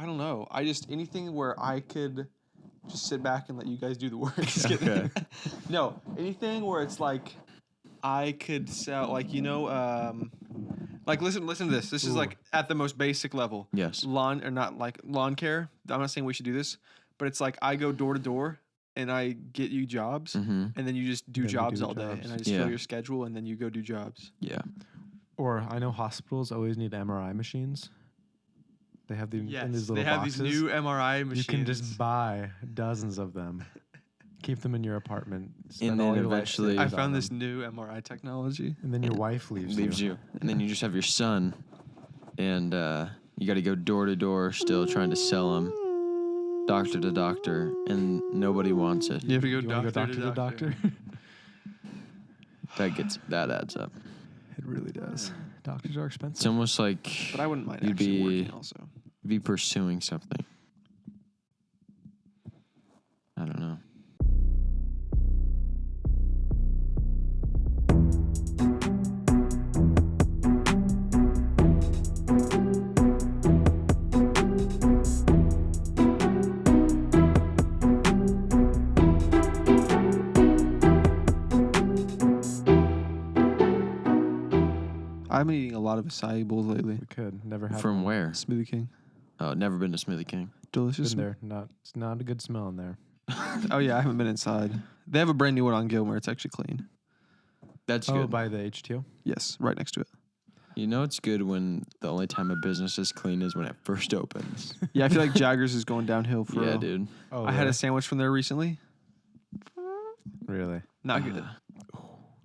I don't know. I just anything where I could just sit back and let you guys do the work. Just kidding. Okay. No, anything where it's like I could sell, like like listen to this. This is like at the most basic level. Yes. Lawn or not like lawn care. I'm not saying we should do this, but it's like I go door to door and I get you jobs, and then you just do Then you jobs do all day, jobs. and I just Yeah. fill your schedule, and then you go do jobs. Yeah. Or I know hospitals always need MRI machines. They have in these little they have boxes. these new MRI machines. You can just buy dozens of them. Keep them in your apartment. Spend And all then your life eventually- savings I on found this them. new MRI technology. And then your wife leaves you. And then you just have your son, and you got to go door to door still trying to sell him, doctor to doctor, and nobody wants it. You have to go You wanna doctor to doctor. That adds up. It really does. Doctors are expensive. It's almost like But I wouldn't mind You'd actually be- working also. be pursuing something. I don't know. I've been eating a lot of acai bowls lately. We could never have From them. where? Smoothie King. Oh, never been to Smoothie King. Delicious. Been there. It's not a good smell in there. Oh yeah, I haven't been inside. They have a brand new one on Gilmer. It's actually clean. That's Oh, good. by the HTO? Yes, right next to it. You know it's good when the only time a business is clean is when it first opens. Yeah, I feel like Jaggers is going downhill for Yeah, real. dude. Oh, I had a sandwich from there recently. Really? Not good.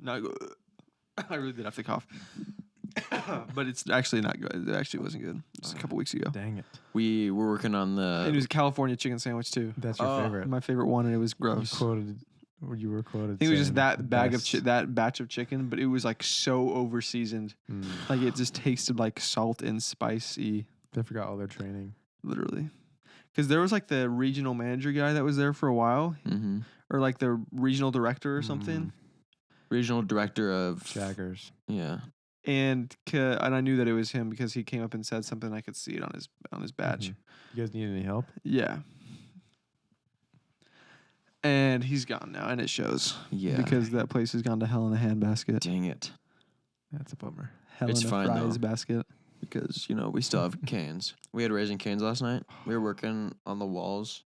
Not good. I really did have to cough. But it's actually not good. It actually wasn't good. Just a couple weeks ago. Dang it. We were working on And it the. was a California chicken sandwich too. That's your favorite. My favorite one, and it was gross. You were quoted. I think it was just saying that the bag of best. that batch of chicken, but it was like so over seasoned. Like it just tasted like salt and spicy, They forgot all their training. literally. Because there was like the regional manager guy that was there for a while, Mhm. or like the regional director or something. Regional director of. Jaggers. Yeah. And I knew that it was him because he came up and said something. I could see it on his badge. Mhm. You guys need any help? Yeah. And he's gone now, and it shows. Yeah. Because that place has gone to hell in a handbasket. Dang it. That's a bummer. Hell It's in a fine, fries though. basket. Because, we still have canes. We had Raising Canes last night. We were working on the walls,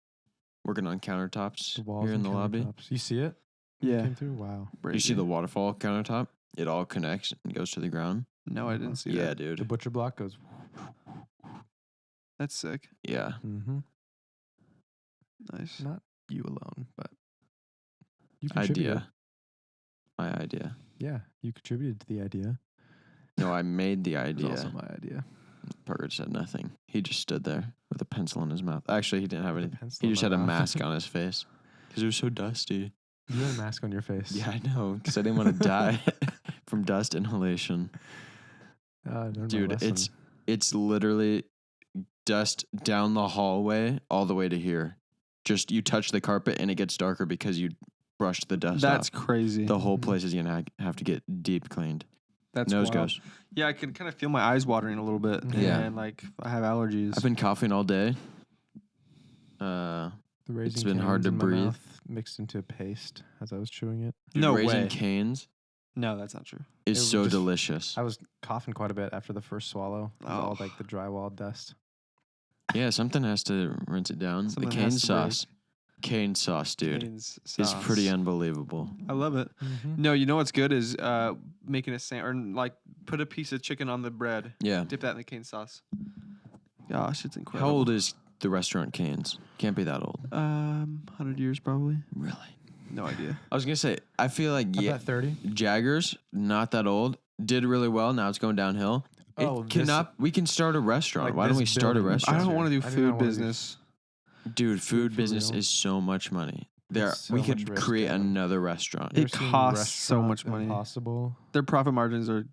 working on countertops The walls here in and the lobby. countertops. You see it? When it Yeah. Came through? Wow. You see the waterfall countertop? It all connects and goes to the ground. No, I didn't see Yeah, that. The dude. butcher block goes. That's sick. Yeah. Mm-hmm. Nice. Not you alone, but you contributed. Idea. My idea. Yeah, you contributed to the idea. No, I made the It was idea. also my idea. Parker said nothing. He just stood there with a pencil in his mouth. Actually, he didn't have With a any. pencil He in just my had a mouth. mask on his face because it was so dusty. You had a mask on your face. Yeah, I know. Because I didn't want to die from dust inhalation. I learned my Dude, lesson. it's literally dust down the hallway all the way to here. Just you touch the carpet and it gets darker because you brushed the dust That's off. crazy. The whole place is gonna have to get deep cleaned. That's Nose wild. goes. Yeah, I can kind of feel my eyes watering a little bit. Yeah. And like I have allergies. I've been coughing all day. The Raising been hard Cane's to in my breathe. mouth mixed into a paste as I was chewing it. Dude, No Raising way. Canes No, that's not true. It is was so just- delicious. I was coughing quite a bit after the first swallow. It was all Oh. like the drywall dust. Yeah, something has to rinse it down. Something the has cane to sauce. Cane sauce, dude. Cane's Is sauce. pretty unbelievable. I love it. Mm-hmm. No, you know what's good is making a or like put a piece of chicken on the bread, Yeah. dip that in the cane sauce. Gosh, it's incredible. How old is the restaurant Canes? Can't be that old. 100 years probably. Really? No idea. I was gonna say, I feel like I bet 30. Jaggers, not that old, did really well. Now it's going downhill. Oh, It cannot. We can start a restaurant. like Why don't this we start a building. I restaurant? don't want to do I do not food wanna do- business. Dude, food for business real. is so much money. There, It's so we much could risk, create Adam. another restaurant. It costs so much money. Impossible. Their profit margins are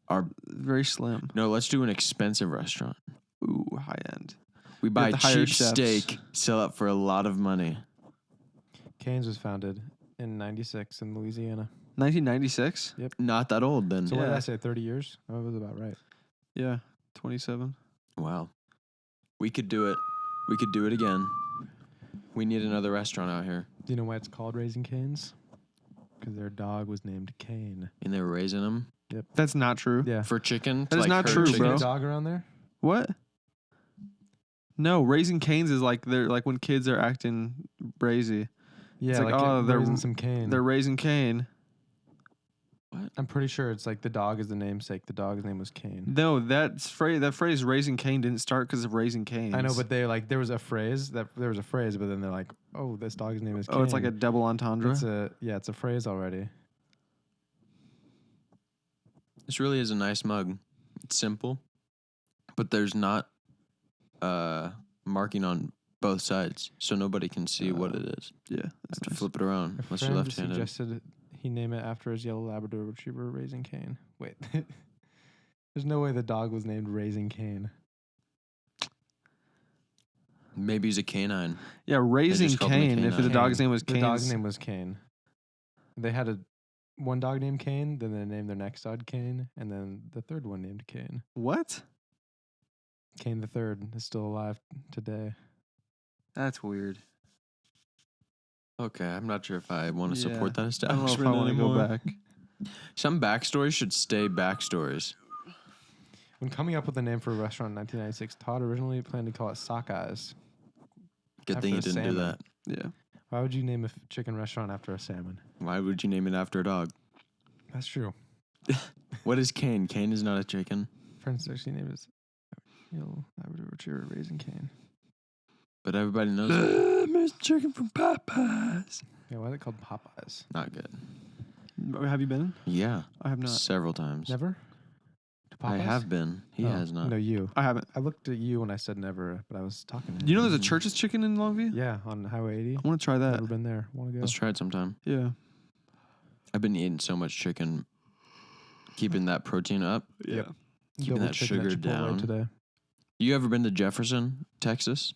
Our very slim. no, let's do an expensive restaurant. Ooh, high end. We buy have to hire cheap chefs. steak, sell it for a lot of money. Cane's was founded in '96 in Louisiana. 1996? Not that old then. So what did Yeah. I say? 30 years? That was about right. Yeah, 27. Wow. We could do it. We could do it again. We need another restaurant out here. Do you know why it's called Raising Cane's? Because their dog was named Cane. And they were raising them That's not true. Yeah. for chicken. That is not herd true, Did you bro. get a dog around there? What? No, Raising Cane's is like they're like when kids are acting brazy. Yeah, It's like, like oh, they're they're- raising some cane. They're raising Cane. I'm pretty sure it's like the dog is the namesake. The dog's name was Cane. No, that phrase "raising Cane" didn't start because of Raising Cane's. I know, but they like there was a phrase, but then they're like, oh, this dog's name is Cane. oh, it's like a double entendre. It's a phrase already. This really is a nice mug. It's simple, but there's not marking on both sides, so nobody can see what it is. Yeah, I that's have to nice. flip it around A unless you're friend left-handed. suggested he name it after his yellow Labrador Retriever, Raising Cane. Wait, there's no way the dog was named Raising Cane. Maybe he's a canine. Yeah, Raising called him a Cane. If the canine. dog's name was The Cane, dog's name was Cane. They had one dog named Cane, then they named their next dog Cane, and then the third one named Cane. what? Cane the third is still alive today. That's weird. Okay, I'm not sure if I want to Yeah. support that I don't know if I establishment want to go anymore. back. Some backstories should stay backstories. When coming up with a name for a restaurant in 1996, Todd originally planned to call it Sockeyes. Good After thing you the didn't do salmon. that. Yeah. Why would you name a chicken restaurant after a salmon? Why would you name it after a dog? That's true. What is cane? Cane is not a chicken. Friends actually named it Labrador Retriever Raising Cane. But everybody knows it. Mr. Chicken from Popeyes. Yeah, why is it called Popeyes? Not good. Have you been? Yeah, I have not. several times. Never? To I Popeyes? have been. He Oh, has not. No, you. I haven't. I looked at you when I said never, but I was talking to him. You know, there's a Church's Chicken in Longview. Yeah, on Highway 80. I want to try that. Never been there. Want to go? Let's try it sometime. Yeah. I've been eating so much chicken, keeping that protein up. Yeah. keeping Double that chicken at sugar Chipotle down. today. You ever been to Jefferson, Texas?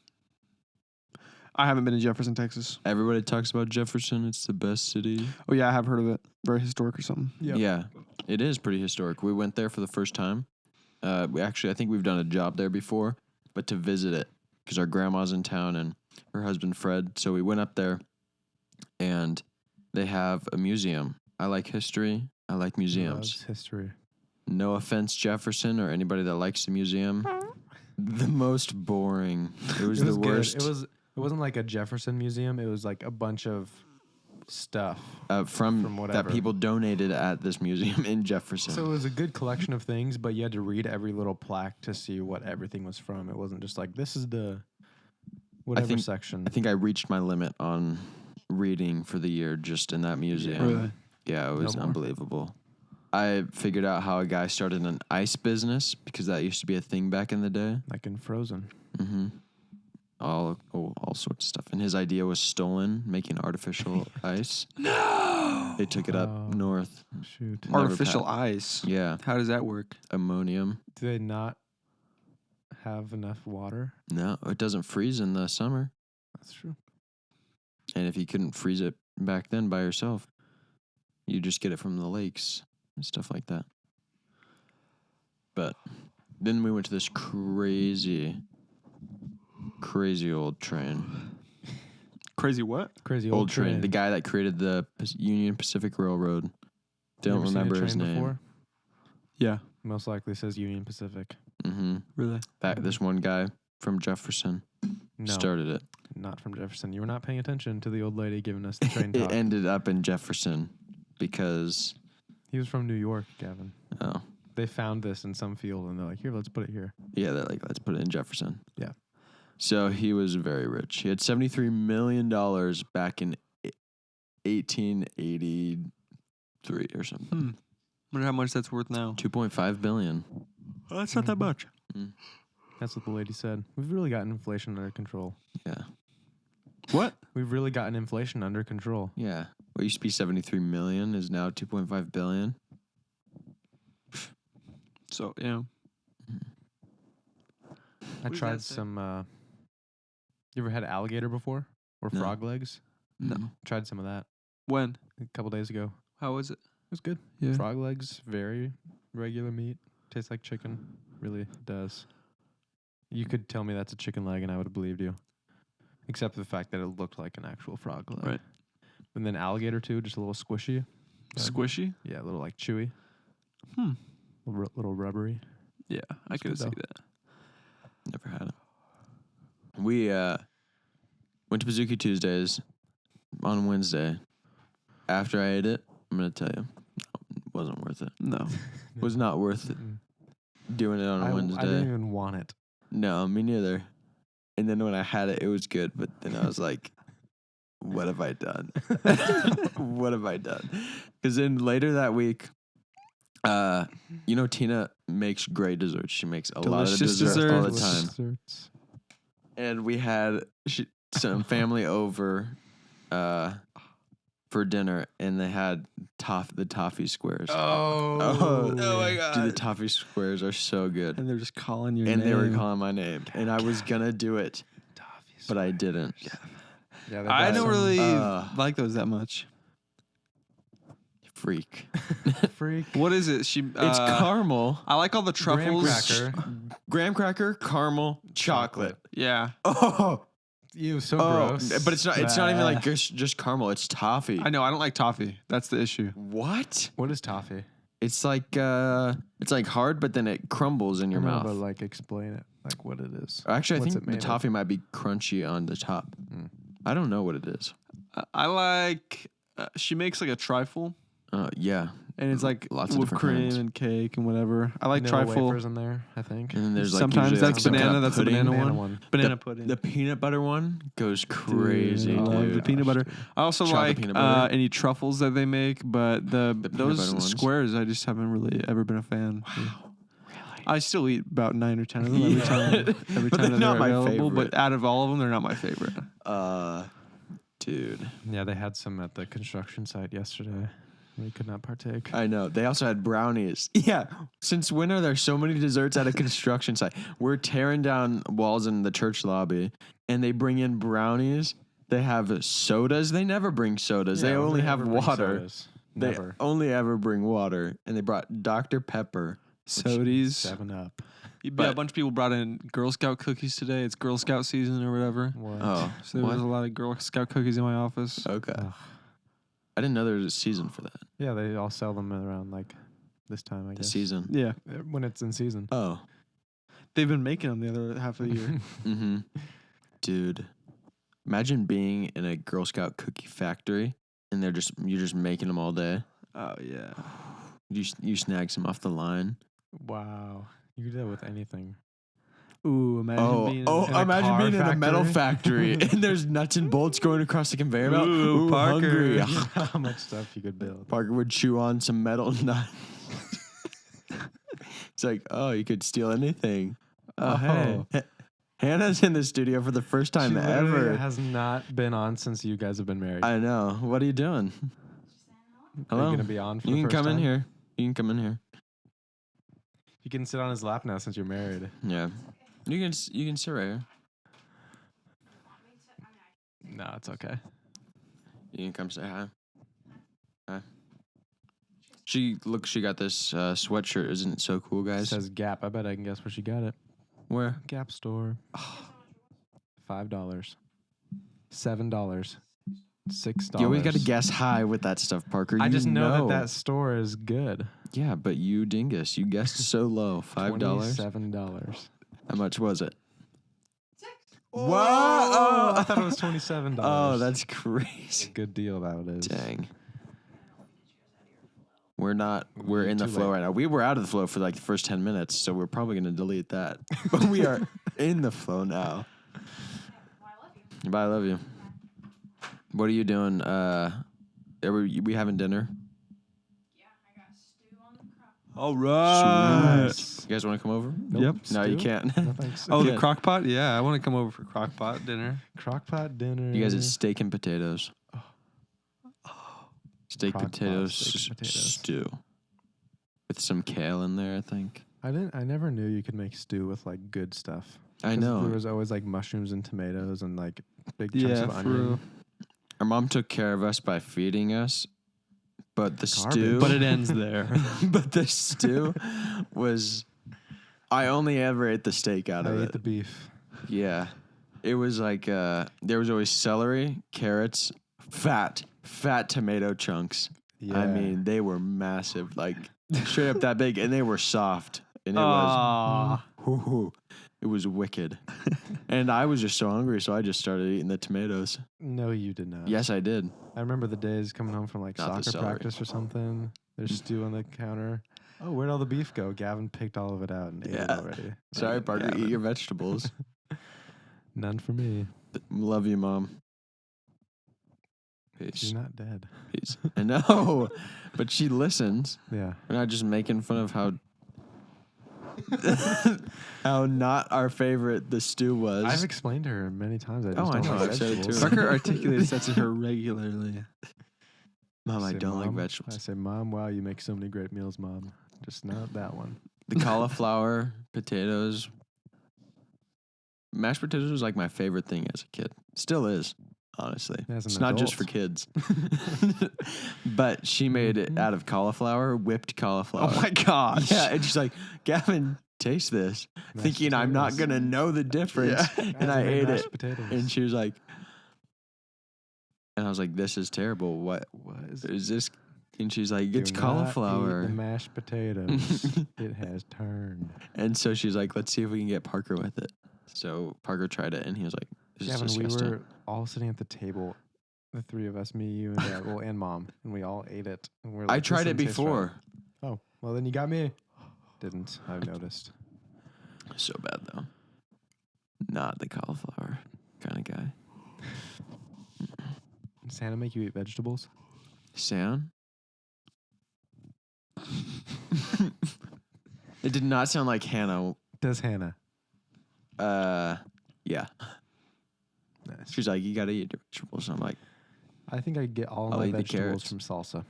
I haven't been to Jefferson, Texas. Everybody talks about Jefferson. It's the best city. Oh yeah, I have heard of it. Very historic or something. Yep. Yeah, it is pretty historic. We went there for the first time. I think we've done a job there before, but to visit it because our grandma's in town and her husband Fred. So we went up there, and they have a museum. I like history. I like museums. Loves history. No offense, Jefferson, or anybody that likes the museum. The most boring. It was It the was good. worst. It wasn't like a Jefferson museum. It was like a bunch of stuff. From from that whatever. people donated at this museum in Jefferson. So it was a good collection of things, but you had to read every little plaque to see what everything was from. It wasn't just like, this is the whatever think- section. I think I reached my limit on reading for the year just in that museum. Really? Yeah, it was more. unbelievable. I figured out how a guy started an ice business because that used to be a thing back in the day. Like in Frozen. Mm-hmm. All sorts of stuff. And his idea was stolen, making artificial ice. No. They took it up Oh. north. Shoot. Never Artificial pa- ice. Yeah, How does that work? ammonium. Do they not have enough water? No, it doesn't freeze in the summer. That's true. And if you couldn't freeze it back then by yourself, you just get it from the lakes and stuff like that. But then we went to this crazy old train. Crazy what? Crazy Old train. The guy that created the Union Pacific Railroad. Don't You ever seen a remember his train name. before? Yeah. Most likely says Union Pacific. Mm-hmm. Really? This one guy from Jefferson No, started it. not from Jefferson. You were not paying attention to the old lady giving us the train It talk. ended up in Jefferson because He was from New York, Gavin. oh They found this in some field and they're like, here, let's put it here. yeah, they're like, let's put it in Jefferson. Yeah. So he was very rich. He had $73 million back in 1883 or something. Wonder how much that's worth now. 2.5 billion. Oh, that's not that much. That's what the lady said. We've really gotten inflation under control. Yeah. What? We've really gotten inflation under control. Yeah. What used to be 73 million is now 2.5 billion. So yeah. I does tried that say? some. You ever had alligator before? Or No. frog legs? No. Tried some of that When? a couple days ago. How was it? It was good. Yeah. Frog legs, very regular meat. Tastes like chicken. Really does. You could tell me that's a chicken leg and I would have believed you. Except for the fact that it looked like an actual frog leg. Right. And then alligator too, just a little squishy. Squishy? Yeah, a little like chewy. Hmm. Little rubbery. Yeah, I could good, see though. that. Never had it. We went to Bazooki Tuesdays on Wednesday. After I ate it, I'm gonna tell you, it wasn't worth it. No. Was not worth it. Doing it on a Wednesday. I didn't even want it. No, me neither. And then when I had it, it was good. But then I was like, what have I done? What have I done? Because then later that week, Tina makes great desserts. She makes a lot of Delicious desserts all the desserts. time. Desserts. And we had some family over for dinner, and they had the toffee squares. Oh my God. Dude, the toffee squares are so good. And they're just calling your And name. they were calling my name. And I was going to do it, but I didn't. Yeah, I don't really Uh, like those that much. Freak. freak. What is it? It's caramel, I like all the truffles. graham cracker, caramel, chocolate. Yeah. Oh, Ew, so gross. but it's not even like just caramel. It's toffee. I know. I don't like toffee. That's the issue. What? What is toffee? It's like hard, but then it crumbles in your I know, mouth. but like explain it, like what it is. Actually, I What's think it the made of? toffee might be crunchy on the top. I don't know what it is. I like. She makes like a trifle, Yeah. and it's like Lots of with different cream kinds. and cake and whatever. I like Vanilla trifle. wafers in there, I think. And then there's like Sometimes usually, that's like, some kind banana. of That's the pudding. banana one. Banana pudding. The peanut butter one goes crazy. I love dude. the peanut butter. I also Chocolate like peanut butter. any truffles that they make, but peanut butter those ones. squares I just haven't really ever been a fan. Wow. Really? I still eat about 9 or 10 of them every Yeah. time. Every But time they're that not they're my available. favorite. But out of all of them, they're not my favorite. Dude. Yeah, they had some at the construction site yesterday. We could not partake. I know. They also had brownies. Yeah. Since when are there so many desserts at a construction site? We're tearing down walls in the church lobby, and they bring in brownies. They have sodas. They never bring sodas. they only have never bring water. sodas. They Never. only ever bring water. And they brought Dr. Pepper. Sodies. 7-Up. Yeah, But- a bunch of people brought in Girl Scout cookies today. It's Girl Scout season or whatever. What? Oh. So there was a lot of Girl Scout cookies in my office. Okay. Ugh. I didn't know there was a season for that. Yeah, they all sell them around like this time, I The guess. season. Yeah. When it's in season. Oh. They've been making them the other half of the year. Mm-hmm. Dude. Imagine being in a Girl Scout cookie factory and you're just making them all day. Oh, yeah. You snag some off the line. Wow. You could do that with anything. Ooh, imagine being in a imagine car being in a metal factory. factory and there's nuts and bolts going across the conveyor belt. Ooh, Parker. hungry. How much stuff you could build. Parker would chew on some metal nuts. It's like, oh, you could steal anything. Oh, hey. Hannah's in the studio for the first time She literally ever. has not been on since you guys have been married. I know. What are you doing? Are Hello. you gonna be on for You the can first come in time? here. You can come in here. You can sit on his lap now since you're married. Yeah. You can sit right here. No, it's okay. You can come say hi. Hi. She got this sweatshirt. Isn't it so cool, It guys? says Gap. I bet I can guess where she got it. Where? Gap store. $5. $7. $6. You always got to guess high with that stuff, Parker. I You just know that store is good. Yeah, but you dingus. You guessed so low. $5. $27. How much was it? Whoa! Oh, I thought it was $27. Oh, that's a crazy. good deal. That is. Dang. We're in the Too flow late. right now. We were out of the flow for like the first 10 minutes, so we're probably going to delete that. But we are in the flow now. Bye, I love you. What are you doing? Are we having dinner? All right. You guys want to come over? Yep. No, you Stew? can't. No, thanks. Oh, the Good. crock pot? Yeah, I want to come over for crock pot dinner. Crockpot dinner. You guys had steak and potatoes. Steak, Crock pot, potatoes, steak and potatoes. stew. With some kale in there, I think. I never knew you could make stew with like good stuff. I 'Cause know. There was always like mushrooms and tomatoes and like big chunks Yeah, of for onion. real. Our mom took care of us by feeding us, but the Garbage. stew. But it ends there. but the stew was I only ever ate the steak out I of ate it. the beef. Yeah. It was like there was always celery, carrots, fat tomato chunks. Yeah. I mean, they were massive, like straight up that big, and they were soft. And it Aw. it was wicked. And I was just so hungry, so I just started eating the tomatoes. No, you did not. Yes, I did. I remember the days coming home from like Not the soccer celery. practice or something. There's stew on the counter. Oh, where'd all the beef go? Gavin picked all of it out and ate it Yeah. already. Sorry, Parker, Gavin. eat your vegetables. None for me. Love you, Mom. She's Peace. not dead. Peace. I know, but she listens. Yeah. We're not just making fun of how how not our favorite the stew was. I've explained to her many times. I just Oh, I don't know. like I've said it to vegetables. her. Parker articulates that to her regularly. Mom, I say, don't like "Mom," vegetables. I say, Mom, wow, you make so many great meals, Mom. Just not that one. The cauliflower, potatoes, mashed potatoes was like my favorite thing as a kid. Still is, honestly. As an It's not just for adult. kids. But she made it out of cauliflower, whipped cauliflower. Oh my gosh. Yeah, and she's like, Gavin, taste this. Mashed Thinking I'm not potatoes. going to know the difference. Yeah. And I ate mashed it. Potatoes. And she was like, and I was like, this is terrible. What was is this? And she's like, it's Do not eat cauliflower. the mashed potatoes. It has turned. And so she's like, let's see if we can get Parker with it. So Parker tried it, and he was like, this Gavin, is we disgusting. were all sitting at the table, the three of us, me, you, and Dad, well, and Mom, and we all ate it. And we're I like, tried "This it doesn't taste right." before. Oh, well, then you got me. Didn't. I've noticed. So bad, though. Not the cauliflower kind of guy. Did Santa make you eat vegetables? Sound? It did not sound like Hannah. Does Hannah? Yeah. Nice. She's like, you got to eat your vegetables. I'm like, I think I get all I'll my eat the vegetables carrots. from salsa.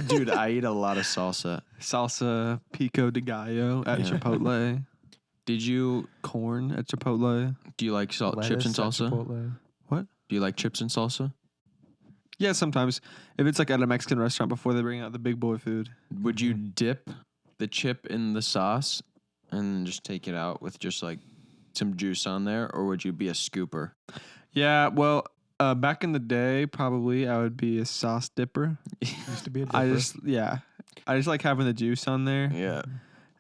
dude, I eat a lot of salsa. Salsa pico de gallo at Yeah. Chipotle. Did you, Corn at Chipotle. do you like chips and Lettuce at salsa? Chipotle. Do you like chips and salsa? Yeah, sometimes. If it's like at a Mexican restaurant before they bring out the big boy food. Would you dip the chip in the sauce and just take it out with just like some juice on there, or would you be a scooper? Yeah, well, back in the day, probably I would be a sauce dipper. Used to be a dipper. I just like having the juice on there. Yeah.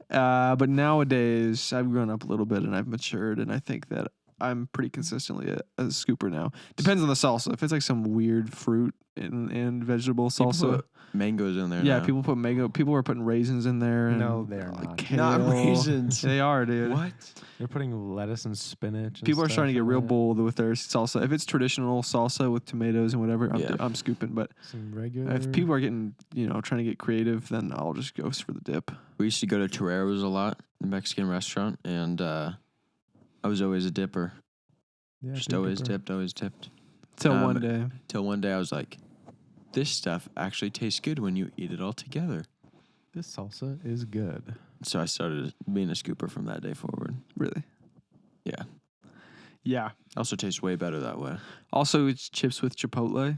But nowadays, I've grown up a little bit and I've matured, and I think that I'm pretty consistently a scooper now. Depends on the salsa. If it's like some weird fruit and vegetable People salsa, put mangoes in there. yeah, now. people put mango. People are putting raisins in there. And No, they're not. kale. Not raisins. They are, dude. What? They're putting lettuce and spinach. And People are stuff starting to get in real it. bold with their salsa. If it's traditional salsa with tomatoes and whatever, Yeah. I'm scooping. But Some regular. if people are getting, trying to get creative, then I'll just go for the dip. We used to go to Torrero's a lot, the Mexican restaurant, and I was always a dipper. Yeah, Just big always dipper. dipped. Till Um, one day. Till one day I was like, this stuff actually tastes good when you eat it all together. This salsa is good. So I started being a scooper from that day forward. Really? Yeah. Yeah. Also tastes way better that way. Also, it's chips with Chipotle.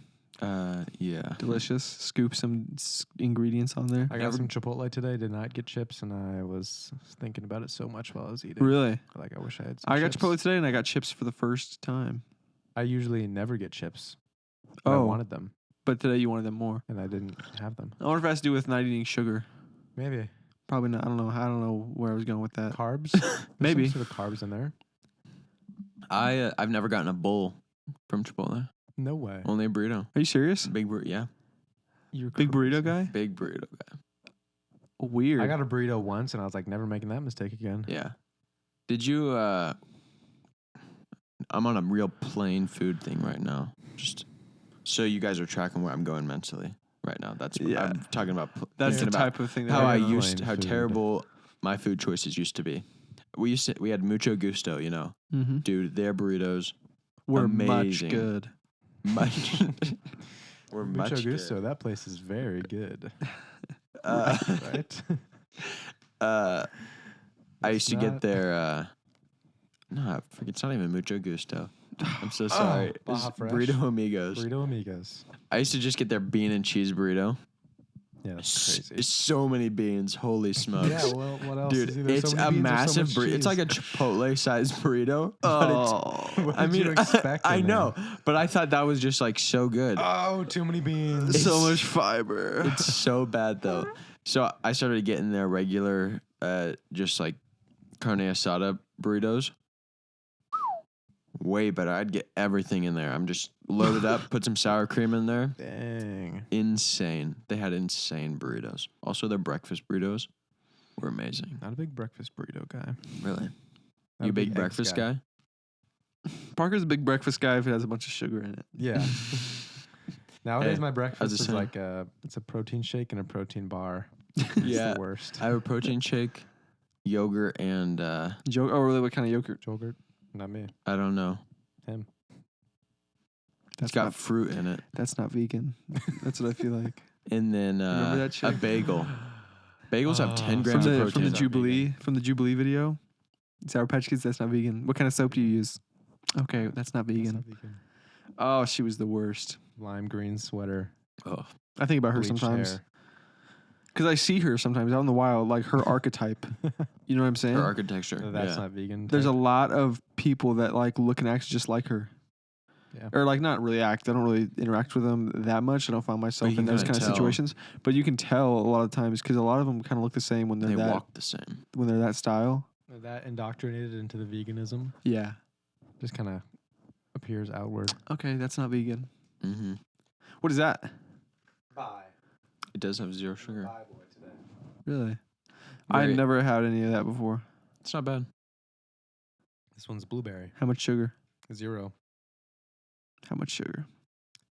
Yeah. Delicious. Scoop some ingredients on there. I got some Chipotle today. Did not get chips, and I was thinking about it so much while I was eating. Really? Like I wish I had. Some I got chips. Chipotle today, and I got chips for the first time. I usually never get chips. But I Oh. wanted them, But today you wanted them more. and I didn't have them. I wonder if it has to do with not eating sugar. Maybe Probably not. I don't know. I don't know where I was going with that. carbs. There's Maybe. some sort of carbs in there. I've never gotten a bowl from Chipotle. No way. Only a burrito. Are you serious? Big burrito. Yeah. You're Big burrito crazy. guy? Big burrito guy. Weird. I got a burrito once, and I was like, never making that mistake again. Yeah. Did you I'm on a real plain food thing right now. Just so you guys are tracking where I'm going mentally right now. That's Yeah. I'm talking about That's the thinking about type of thing that how I Very used plain how food. terrible my food choices used to be. We had mucho gusto, Mm-hmm. Dude, their burritos We're amazing. much good. much were Mucho much gusto. good. That place is very good. Uh, Right? I used to get not- their no, it's not even mucho gusto. I'm so sorry. Baja It's Fresh? Burrito Amigos. Burrito amigos. I used to just get their bean and cheese burrito. Yeah, that's crazy. So many beans. Holy smokes. Yeah, well, what else? Dude, is there's it's so many a beans, there's so massive much burrito. It's like a cheese. Chipotle-sized burrito. But Oh, What I did mean, you expect I in know, there? but I thought that was just like so good. Oh, too many beans. so it's- much fiber. It's so bad though. So I started getting their regular, just like carne asada burritos. Way better. I'd get everything in there. I'm just loaded up, put some sour cream in there. Dang. Insane. They had insane burritos. Also, their breakfast burritos were amazing. Not a big breakfast burrito guy. Really? Not You a a big eggs breakfast guy? Parker's a big breakfast guy if it has a bunch of sugar in it. Yeah. Nowadays, Hey, my I was breakfast just is saying. like it's a protein shake and a protein bar. It's Yeah. the worst. I have a protein shake, yogurt, and Oh, really? What kind of yogurt? Yogurt, not me. I don't know. Him. It's got fruit in it. That's not vegan. That's what I feel like. And then Remember that a shake? bagel. Bagels have 10 From grams of protein. From the Not Jubilee video. Sour Patch Kids. That's not vegan. What kind of soap do you use? Okay, that's not That's vegan. not vegan. Oh, she was the worst. Lime green sweater. Oh, I think about her bleached sometimes hair. because I see her sometimes out in the wild, like her archetype. You know what I'm saying? her architecture. That's yeah. not vegan. There's a type. lot of people that like look and act just like her. Yeah. Or like not really act. I don't really interact with them that much. I don't find myself you in can those kinda kind of tell. situations. But you can tell a lot of times because a lot of them kind of look the same when they're They that walk the same. when they're that style. That indoctrinated into the veganism Yeah. just kind of appears outward. Okay, that's not vegan. Mm-hmm. What is that? Bye. It does have zero sugar. Bye boy today. Really? I Very- never had any of that before. It's not bad. This one's blueberry. How much sugar? 0. How much sugar?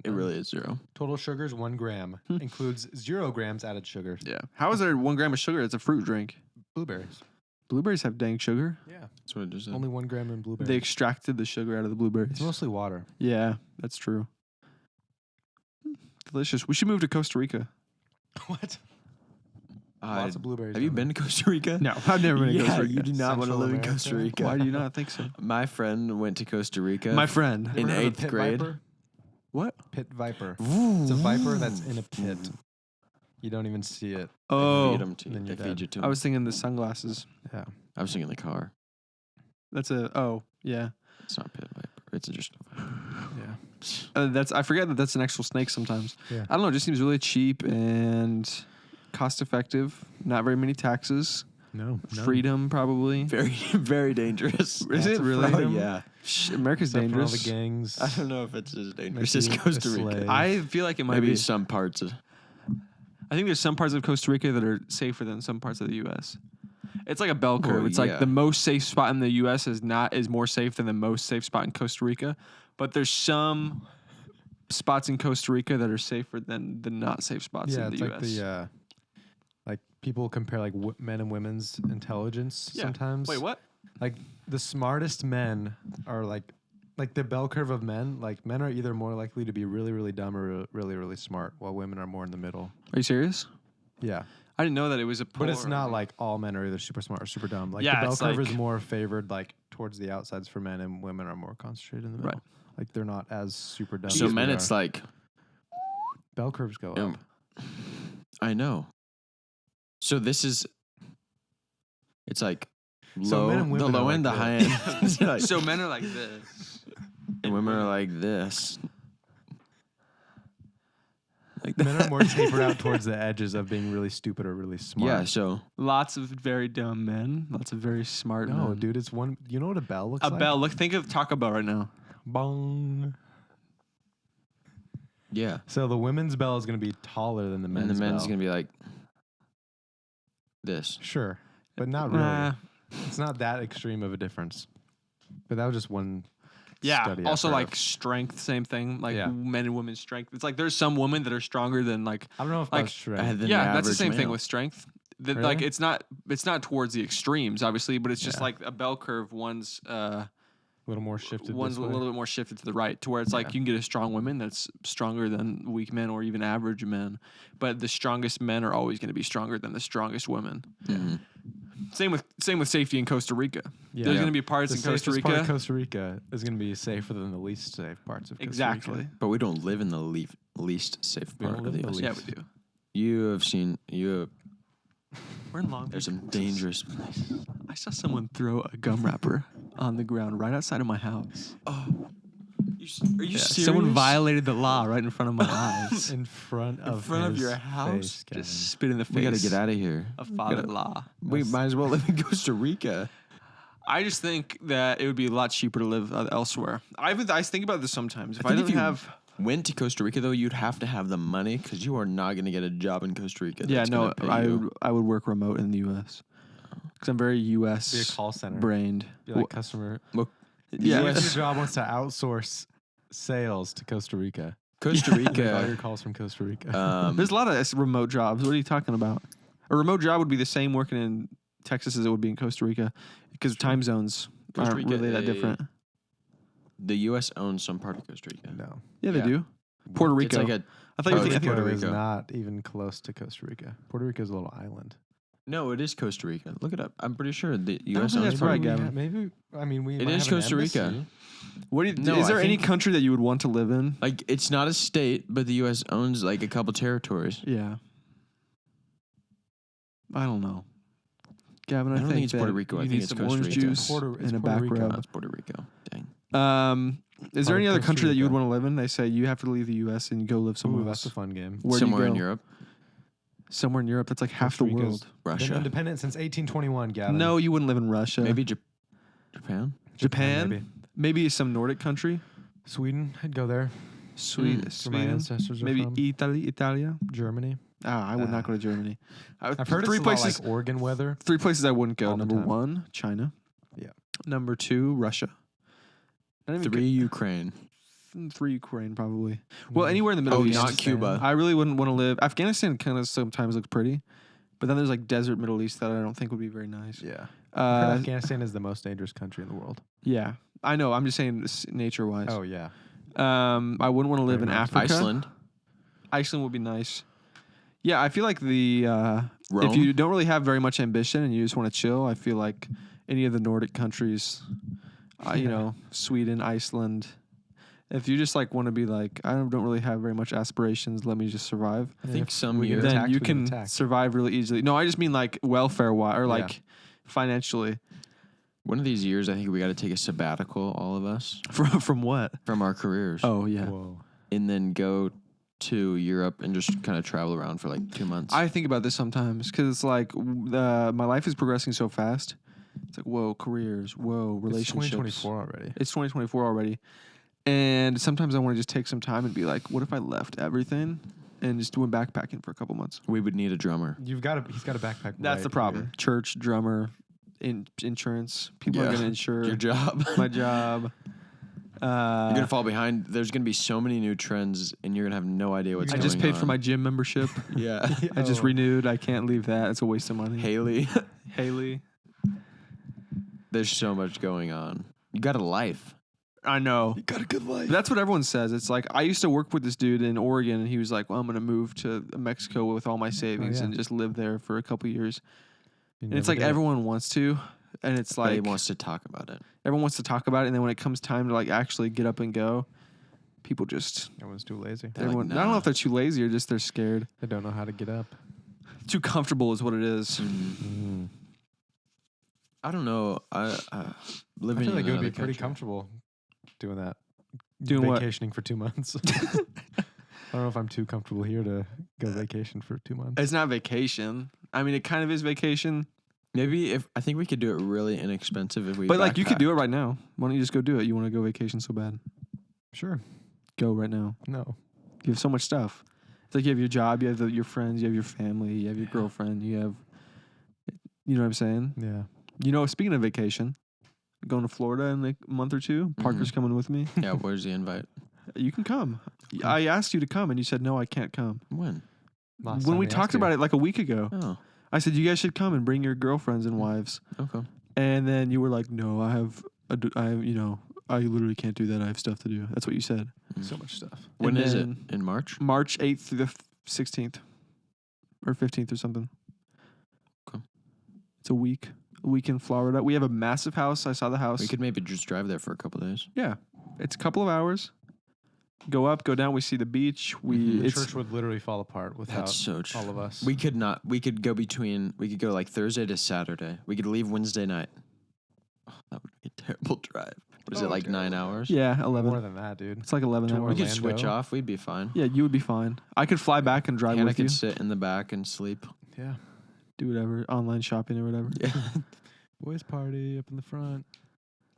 It really is zero. Total sugars 1 gram. Includes 0 grams added sugar. Yeah. How is there 1 gram of sugar? It's a fruit drink. Blueberries. Blueberries have dang sugar. Yeah. That's what it just said. Only 1 gram in blueberries. They extracted the sugar out of the blueberries. It's mostly water. Yeah, that's true. Delicious. We should move to Costa Rica. What? I- Lots of blueberries. have you down been to Costa Rica? No, I've never been to Yeah, Costa Rica. you do not want to Central live in America? Costa Rica. Why do you not think so? My friend went to Costa Rica. My friend. there. in Ever heard of a 8th pit grade. Viper? What? Pit viper. It's a viper that's in a pit. You don't even see it. Oh, Feed 'em to you. then They you're feed dead. you to I 'em. was thinking the sunglasses. Yeah. I was thinking the car. That's a. Oh, yeah. It's not pit viper. It's just a viper. Yeah. That's. I forget that that's an actual snake sometimes. Yeah. I don't know. It just seems really cheap and cost effective. Not very many taxes. No. Freedom probably. Very, very dangerous. Is it really? Oh, yeah. America's Except for all dangerous. the gangs. I don't know if it's as dangerous Make as you a Costa Rica. slave. I feel like it might Maybe be. some parts of. I think there's some parts of Costa Rica that are safer than some parts of the U.S. It's like a bell curve. Well, It's like yeah. the most safe spot in the U.S. is more safe than the most safe spot in Costa Rica, but there's some spots in Costa Rica that are safer than the not safe spots Yeah, in the it's U.S. like the like people compare like men and women's intelligence Yeah. sometimes. Wait, what? Like the smartest men are like the bell curve of men. Like men are either more likely to be really really dumb or really really smart, while women are more in the middle. Are you serious? Yeah, I didn't know that it was a. but it's not polar- like all men are either super smart or super dumb. Like Yeah, the bell it's curve is like- more favored like towards the outsides for men, and women are more concentrated in the middle. Right. Like they're not as super dumb. So as men, we it's are. like bell curves go Um, up. I know. So this is. It's like So low, men and the women low are end, like the high this. end. It's like- So men are like this. and women are like this. Like Men are more tapered out towards the edges of being really stupid or really smart. Yeah. So Lots of very dumb men. Lots of very smart No, men. dude, it's one. You know what a bell looks A like? bell. Look, think of Taco Bell right now. Bong. yeah, So the women's bell is going to be taller than the men's and the men's bell. gonna be like this. Sure, but not really. Nah. It's not that extreme of a difference. But that was just one. Yeah. study Also, I've heard like of. strength, same thing. Like Yeah. men and women's strength. It's like there's some women that are stronger than like. I don't know if like, that's true. than yeah, the that's the average same thing male. with strength. Like Really? it's not towards the extremes, obviously, but it's just Yeah. like a bell curve. One's A little more shifted. one's this a way. little bit more shifted to the right, to where it's like Yeah. you can get a strong woman that's stronger than weak men or even average men, but the strongest men are always going to be stronger than the strongest women. Mhm. Same with safety in Costa Rica. Yeah. There's Yeah. going to be parts The in Costa safest part Rica. of Costa Rica is going to be safer than the least safe parts of Costa Exactly. Rica. But we don't live in the least safe We part don't of live the in the US. Yeah, we do. You have seen We're in Long There's Beach. some dangerous places. I saw someone throw a gum wrapper on the ground right outside of my house. Are you serious? Someone violated the law right in front of my eyes. In front of your his house? face, Kevin. Just spit in the face. We gotta get out of here. of father law. We might as well live in Costa Rica. I just think that it would be a lot cheaper to live elsewhere. I think about this sometimes. If I, think didn't if you have, went to Costa Rica though, you'd have to have the money because you are not going to get a job in Costa Rica. yeah, that's no, gonna pay you. I would work remote in the U.S. because I'm very U.S. Be a call center. brained. Be like customer. Well, Yeah, If US your job wants to outsource sales to Costa Rica. Costa Make all your Rica. calls from Costa Rica. there's a lot of remote jobs. What are you talking about? A remote job would be the same working in Texas as it would be in Costa Rica because time zones Costa aren't Rica, really that different. The U.S. owns some part of Costa Rica. No. Yeah, they Yeah. do. Puerto It's Rico. like a I thought you Oh, were yeah, thinking Puerto Rico is Rico. not even close to Costa Rica. Puerto Rico is a little island. no, it is Costa Rica. Look it up. I'm pretty sure the don't U.S. think owns that's part. right, Maybe we Gavin. ha- maybe I mean we. It might is have an Costa Rica. embassy. What do you, No, is I there any think- country that you would want to live in? Like it's not a state, but the U.S. owns like a couple territories. Yeah. I don't know. Gavin, I, I don't think it's that Puerto Rico. I you think need it's some Costa orange Rica. juice It's and a Puerto back Rico. Oh, rub. it's Puerto Rico. Dang. Is there Part any of other Costa country that you would Rica. want to live in? They say you have to leave the U.S. and go live somewhere Ooh, else. that's a fun game. Where Somewhere do you in go? Europe, Somewhere in Europe. That's like half Costa the Rica's world. Been Russia, independent since 1821, Gavin. No, you wouldn't live in Russia. maybe Japan. Japan. maybe. Maybe some Nordic country. Sweden. I'd go there. Sweden. That's where my Sweden. ancestors are Maybe from. Italia. Germany. I would not go to Germany. I've heard three it's places. a lot like Oregon weather. Three places I wouldn't go. all the Number time. 1, China. Yeah. Number 2, Russia. Not even 3, Ukraine. 3, Ukraine, probably. Well, anywhere in the Middle Oh, East. not Cuba. I really wouldn't want to live. Afghanistan kind of sometimes looks pretty, but then there's like desert Middle East that I don't think would be very nice. Yeah. I heard Uh, Afghanistan is the most dangerous country in the world. yeah, I know. I'm just saying nature wise. Oh yeah. I wouldn't want to live in Very much. Africa. Iceland. Iceland would be nice. Yeah, I feel like if Rome. you don't really have very much ambition and you just want to chill, I feel like any of the Nordic countries, Sweden, Iceland. If you just like want to be like, I don't really have very much aspirations, let me just survive. I think if some we get years. Then attacked, you we get can attacked. survive really easily. No, I just mean like welfare wise or Yeah. like financially. One of these years, I think we got to take a sabbatical, all of us, From what? from our careers, Oh yeah. Whoa. and then go to Europe and just kind of travel around for like 2 months. I think about this sometimes because it's like my life is progressing so fast. It's like whoa, careers, whoa, It's relationships. 2024 already. It's 2024 already, and sometimes I want to just take some time and be like, what if I left everything and just went backpacking for a couple months? we would need a drummer. He's got a backpack. That's right the problem. here. Church, drummer, insurance. People are Yeah. going to insure Your job. my job. You're gonna fall behind. There's gonna be so many new trends, and you're gonna have no idea what's I going on. just paid for my gym membership. Yeah. I just Oh. renewed. I can't leave that. It's a waste of money. Haley. Haley. There's so much going on. You got a life. I know. got a good life. That's what everyone says. It's like I used to work with this dude in Oregon, and he was like, "Well, I'm going to move to Mexico with all my savings yeah. and just live there for a couple years." You And it's never like did it. everyone wants to, and it's But he like wants to talk about it. everyone wants to talk about it, and then when it comes time to like actually get up and go, people just Everyone's too lazy. They're like, everyone. I don't know "Nah." if they're too lazy or just they're scared. They don't know how to get up. Too comfortable is what it is. Mm. I don't know. I I living feel like in it would be another pretty country. comfortable doing that. Doing what? Vacationing for 2 months. I don't know if I'm too comfortable here to go vacation for 2 months. It's not vacation. I mean, it kind of is vacation, Maybe if I think we could do it really inexpensive if we. but like you could backpack. do it right now. Why don't you just go do it? You want to go vacation so bad? Sure. Go right now. No. You have so much stuff. It's like you have your job, you have your friends, you have your family, you have your girlfriend, you have, you know what I'm saying? Yeah. You know, speaking of vacation, going to Florida in like a month or two. Parker's coming with me. Yeah. Where's the invite? You can come. I asked you to come, and you said no, I can't come. When? Last When time we asked talked you. about it like a week ago, Oh. I said you guys should come and bring your girlfriends and wives. Okay. And then you were like, no, I literally can't do that. I have stuff to do. That's what you said. So much stuff. When And is it? then In March? March 8th through the 16th or 15th or something. Okay. It's a week in Florida. We have a massive house. I saw the house. We could maybe just drive there for a couple days. Yeah. It's a couple of hours. Go up, go down. We see the beach. The It's church would literally fall apart without That's so true. all of us. We could not. We could go like Thursday to Saturday. We could leave Wednesday night. Oh, that would be a terrible drive. Was it like 9 hours? yeah, 11. More than that, dude. It's like 11 To hours. We could Orlando. switch off. We'd be fine. Yeah, you would be fine. I could fly back and drive Hannah with you. could sit in the back and sleep. Yeah. Do whatever, online shopping or whatever. Yeah, Boys party up in the front.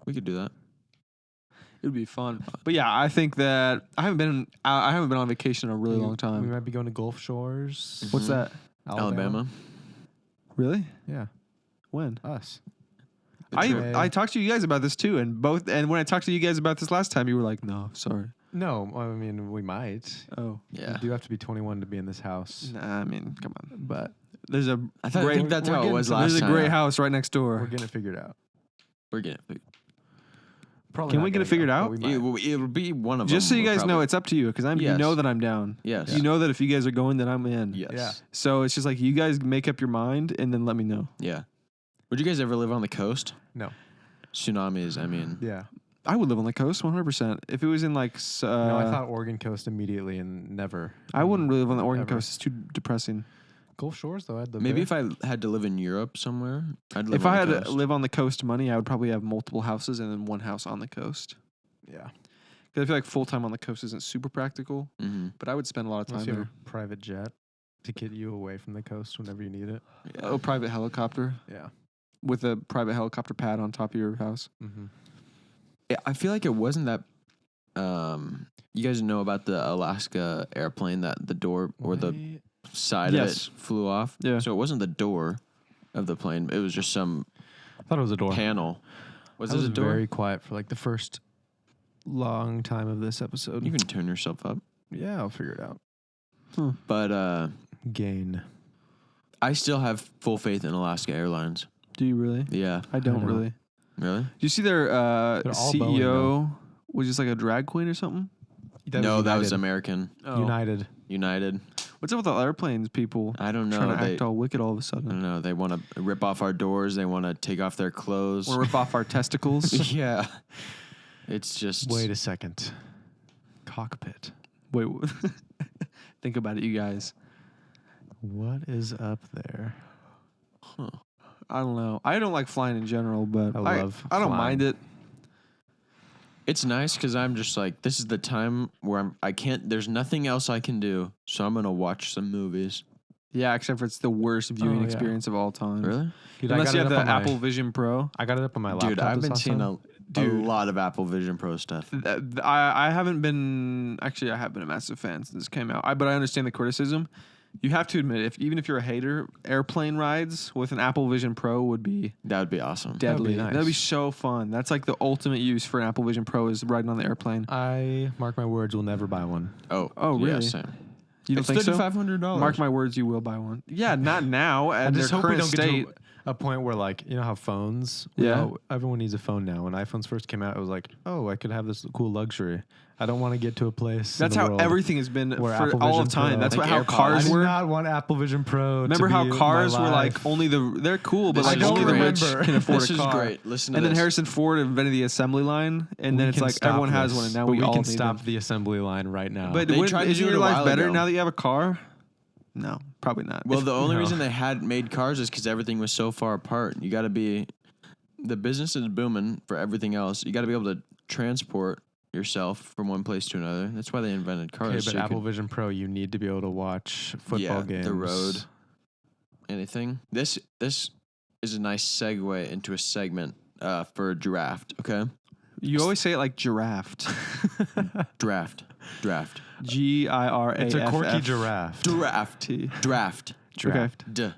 we could do that. It would be fun. But yeah, I think that I haven't been on vacation in a really long We time. might be going to Gulf Shores. What's that? Alabama. Really? Yeah. When? Us. I talked to you guys about this too, and when I talked to you guys about this last time, you were like, "No, sorry." No, I mean, we might. Oh, Yeah. You do have to be 21 to be in this house. nah, I mean, come on. But There's a I think that's we're how it getting was to- last there's a time. great house right next we're door. getting it figured out. We're getting it. Probably Can not we get it gonna figured go, out? but we might. It'll be one of them. Just so you guys know, probably. it's up to you because you Yes. know that I'm down. Yes. You know that if you guys are going, then I'm in. Yes. Yeah. So it's just like you guys make up your mind and then let me know. Yeah. Would you guys ever live on the coast? No. Tsunamis, I mean. Yeah. I would live on the coast 100%. If it was in like, No, I thought Oregon coast immediately and never. I wouldn't live on the Oregon Ever. coast. It's too depressing. Gulf Shores though. I'd live Maybe there. if I had to live in Europe somewhere, I'd live If on I the had coast. to live on the coast money, I would probably have multiple houses and then one house on the coast. Yeah. Because I feel like full time on the coast isn't super practical, Mm-hmm. but I would spend a lot of Unless time you have there. a private jet to get you away from the coast whenever you need it. Yeah. Oh, private helicopter Yeah. with a private helicopter pad on top of your house. Mm-hmm. Yeah, I feel like it wasn't that. You guys know about the Alaska airplane that the door or the side Yes. of it flew off? Yeah. So it wasn't the door of the plane. It was just some I thought it was a door. panel. Was I it was a door? very quiet for like the first long time of this episode. You can turn yourself up. Yeah, I'll figure it out. But Gain. I still have full faith in Alaska Airlines. Do you really? Yeah. I don't know. really. Really? Do you see their They're all Boeing, CEO was just like a drag queen or something? No, that was United. American. Oh. United. United. What's up with all airplanes people I don't know. trying to They, act all wicked all of a I sudden? don't know. They want to rip off our doors. They want to take off their clothes. Want to rip off our testicles? Yeah. It's just. Wait a second. Cockpit. Wait, think about it, you guys. What is up there? Huh. I don't know. I don't like flying in general, but I love I don't flying. mind it. It's nice because I'm just like, this is the time where I can't, there's nothing else I can do. So I'm going to watch some movies. Yeah, except for it's the worst viewing Oh, yeah. experience of all time. Really? Dude, I Unless got you it have the up on my- Apple Vision Pro. I got it up on my laptop. Dude, I've this been last seeing time. a lot of Apple Vision Pro stuff. I haven't been actually I have been a massive fan since it came out. But I understand the criticism. You have to admit, even if you're a hater, airplane rides with an Apple Vision Pro would be That would be awesome. deadly. nice. That'd be so fun. That's like the ultimate use for an Apple Vision Pro is riding on the airplane. I mark my words, will never buy one. Oh, Oh, yeah, really? same. You don't It's think so? $3,500. Mark my words, you will buy one. Yeah, not now I at their just hope we current don't state. get to a point where, like, you know how phones? Yeah. Everyone needs a phone now. When iPhones first came out, it was like, oh, I could have this cool luxury. I don't want to get to a place. That's in the how world everything has been where for Apple all Vision of time. Pro- That's Like what, how AirPods. I cars do were. not want Apple Vision Pro. Remember to how be cars my were life. like only they're cool, but This like is only the great. rich can afford This a is car. great. Listen to And then this. Harrison Ford invented the assembly line, and then We it's can like stop everyone has this, one, and now but we we all can need stop them. the assembly line right now. But They wouldn't- tried to isn't do it your a life while better ago. now that you have a car? No, probably not. Well, the only No. reason they had made cars is because everything was so far apart. You got to be, the business is booming for everything else. You got to be able to transport yourself from one place to another. That's why they invented cars. okay, so but you Apple could- Vision Pro, you need to be able to watch football games. the road. Anything. This is a nice segue into a segment for a draft. Okay, you always say it like giraffe. draft. Giraffe. It's a quirky giraffe. Draft. Draft. Draft. D.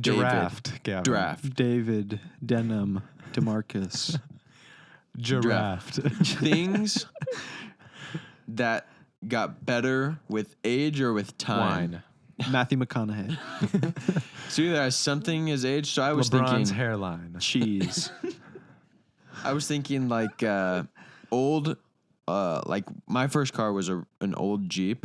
Giraffe. Gavin. Draft. David, Denham, DeMarcus. Giraffe. Things that got better with age or with time. Wine. Matthew McConaughey. So either as something as age. So I was LeBron's thinking. hairline. Cheese. I was thinking like old. Like my first car was an old Jeep,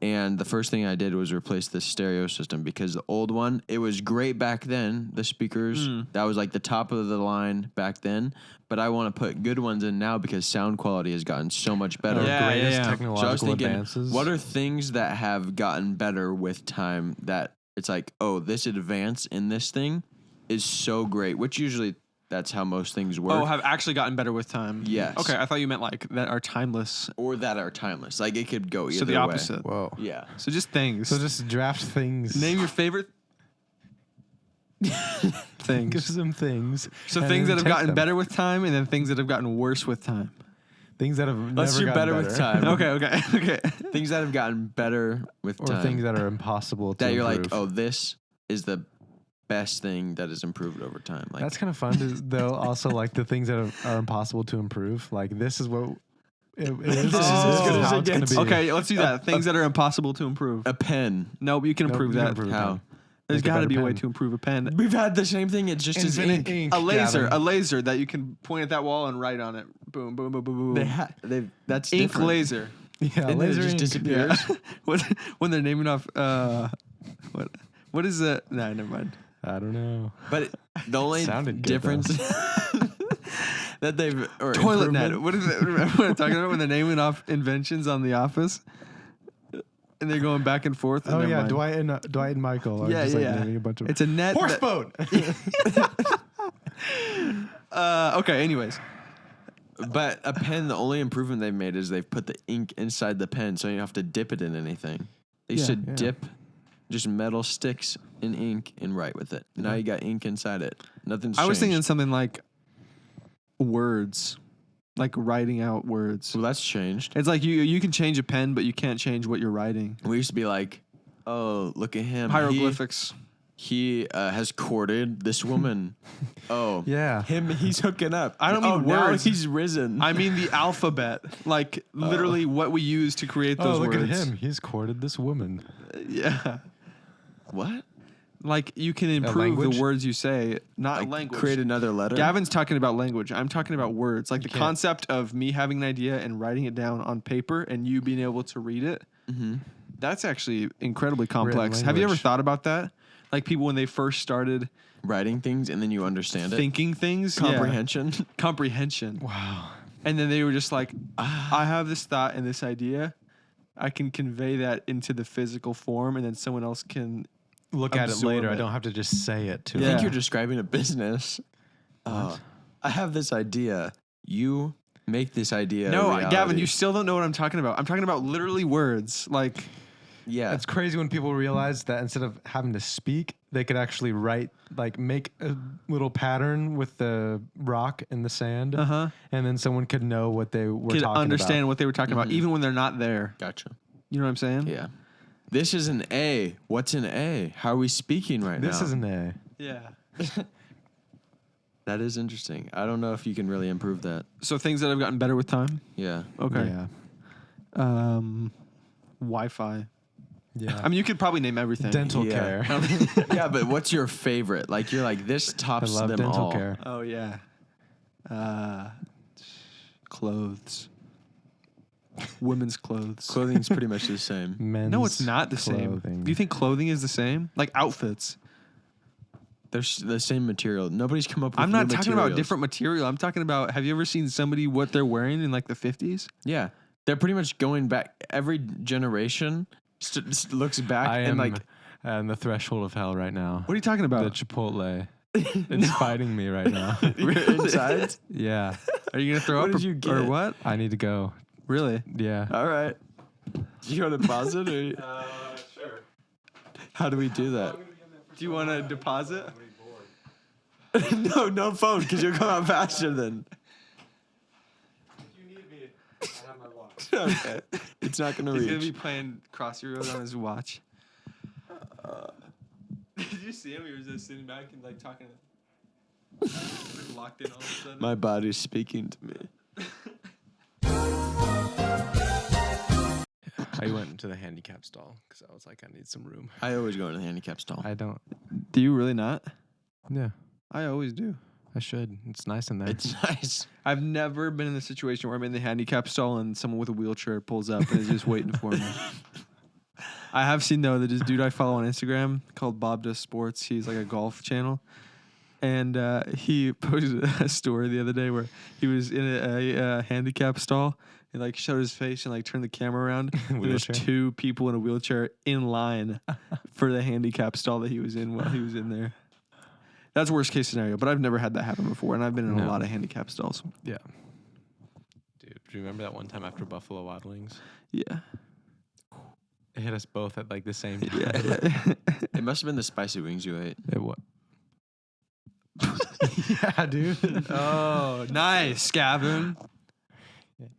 And the first thing I did was replace the stereo system because the old one, it was great back then. The speakers, that was like the top of the line back then. But I want to put good ones in now because sound quality has gotten so much better. Yeah, Greatest yeah. So I technological was thinking, advances. what are things that have gotten better with time that it's like, oh, this advance in this thing is so great, which usually that's how most things work. Oh, have actually gotten better with time. Yes. Okay, I thought you meant like that are timeless. or that are timeless. Like it could go either So the way. opposite. Whoa. Yeah. So just things. So just draft things. name your favorite Give things. some things. So and things then that have take gotten them. better with time, and then things that have gotten worse with time. Things that have Let's never do gotten better with time. Okay. Things that have gotten better with Or time. things that are impossible to that you're improve. like, oh, this is the best thing that has improved over time. Like That's kind of fun, though. Also, like the things that are impossible to improve. Like this is what it is. This is as as good good as as how it it's going to gets. be. Okay, let's do that. Things that are impossible to improve. a pen. No, but you can Nope, improve you can that. improve a How? pen. There's Make a got to better be a way pen. to improve a pen. We've had the same thing. It's just as Infinite ink. ink. A laser, Gavin. a laser that you can point at that wall and write on it. Boom, boom, boom, boom, boom. They've that's Ink different. laser. Yeah, And then it laser just ink. disappears. when they're naming off what is it? Nah, never mind. I don't know. But the only Sounded good, difference that they've or Toilet net. improvement- What is it? Remember what I'm talking about when they're naming off inventions on The Office? And they're going back and forth. Oh never yeah, mind. Dwight and Michael are Yeah, just like yeah. naming a bunch of It's a net. horse that- boat. Okay. Anyways, But a pen, the only improvement they've made is they've put the ink inside the pen, so you don't have to dip it in anything. They used Yeah, to yeah. dip just metal sticks in ink and write with it. Now you got ink inside it. Nothing's I was thinking changed. something like words, like writing out words. Well, that's changed. It's like you can change a pen, but you can't change what you're writing. We used to be like, oh, look at him. Hieroglyphics. He has courted this woman. Oh, Yeah. he's hooking up. I don't mean now words. he's risen. I mean the alphabet, like literally what we use to create Oh, those look words. at him. He's courted this woman. Yeah. what? Like you can improve language? the words you say, not Like language. create another letter. Gavin's talking about language. I'm talking about words. Like the can't- concept of me having an idea and writing it down on paper and you being able to read it. Mm-hmm. That's actually incredibly complex. Have you ever language. thought about that? Like people when they first started Writing things and then you understand it. thinking things. Yeah. Comprehension. Comprehension. Wow. And then they were just like, I have this thought and this idea. I can convey that into the physical form and then someone else can Look at it Absorb later. it. I don't have to just say it to I Yeah. him. think you're describing a business. I have this idea. You make this idea. No, a reality. Gavin, you still don't know what I'm talking about. I'm talking about literally words. Like, Yeah. It's crazy when people realize that instead of having to speak, they could actually write, like make a little pattern with the rock and the sand, uh-huh. and then someone could know what they were Could talking understand about. what they were talking about, even when they're not there. Gotcha. You know what I'm saying? Yeah. This is an A. What's an A? How are we speaking right now? This is an A. Yeah. That is interesting. I don't know if you can really improve that. So things that have gotten better with time. Yeah. Okay. Yeah. Wi-Fi. Yeah. I mean, you could probably name everything. dental Yeah. care. Yeah, but what's your favorite? Like you're like this I tops love them dental all. care. Oh yeah. Clothes. Women's clothes. Clothing's pretty much the same. Men's No, it's not the same. clothing. Do you think clothing is the same? Like outfits. They're the same material. Nobody's come up with I'm not new talking about materials. different material. I'm talking about, have you ever seen somebody what they're wearing in like the 50s? Yeah. They're pretty much going back. Every generation looks back I and am like, on the threshold of hell right now. What are you talking The about? Chipotle. It's fighting me right now. you're inside. Yeah. Are you going to throw What up did you or get? what? I need to go. Really? Yeah. All right. You want to pause it or Sure. how do we do that? Do you want to deposit? No phone because you'll come out faster than. If you need me, I have my watch. Okay. It's not going to He's going reach. to be playing Crossy Road on his watch. Did you see him? He was just sitting back and like talking. Like, locked in all of a sudden. My body's speaking to me. I went into the handicap stall because I was like, I need some room. I always go to the handicap stall. I don't. Do you really not? Yeah. I always do. I should. It's nice in there. It's nice. I've never been in the situation where I'm in the handicap stall and someone with a wheelchair pulls up and is just waiting for me. I have seen though that this dude I follow on Instagram called Bob Does Sports. He's like a golf channel, and he posted a story the other day where he was in a handicap stall and like showed his face and like turned the camera around. And there's Wheelchair? 2 people in a wheelchair in line for the handicap stall that he was in while he was in there. That's worst case scenario, but I've never had that happen before, and I've been in a No. lot of handicap stalls. Yeah. Dude, do you remember that one time after Buffalo Wild Wings? Yeah, It hit us both at like the same time. yeah. It must have been the spicy wings you ate. It what? Yeah, dude. Oh, nice, Gavin.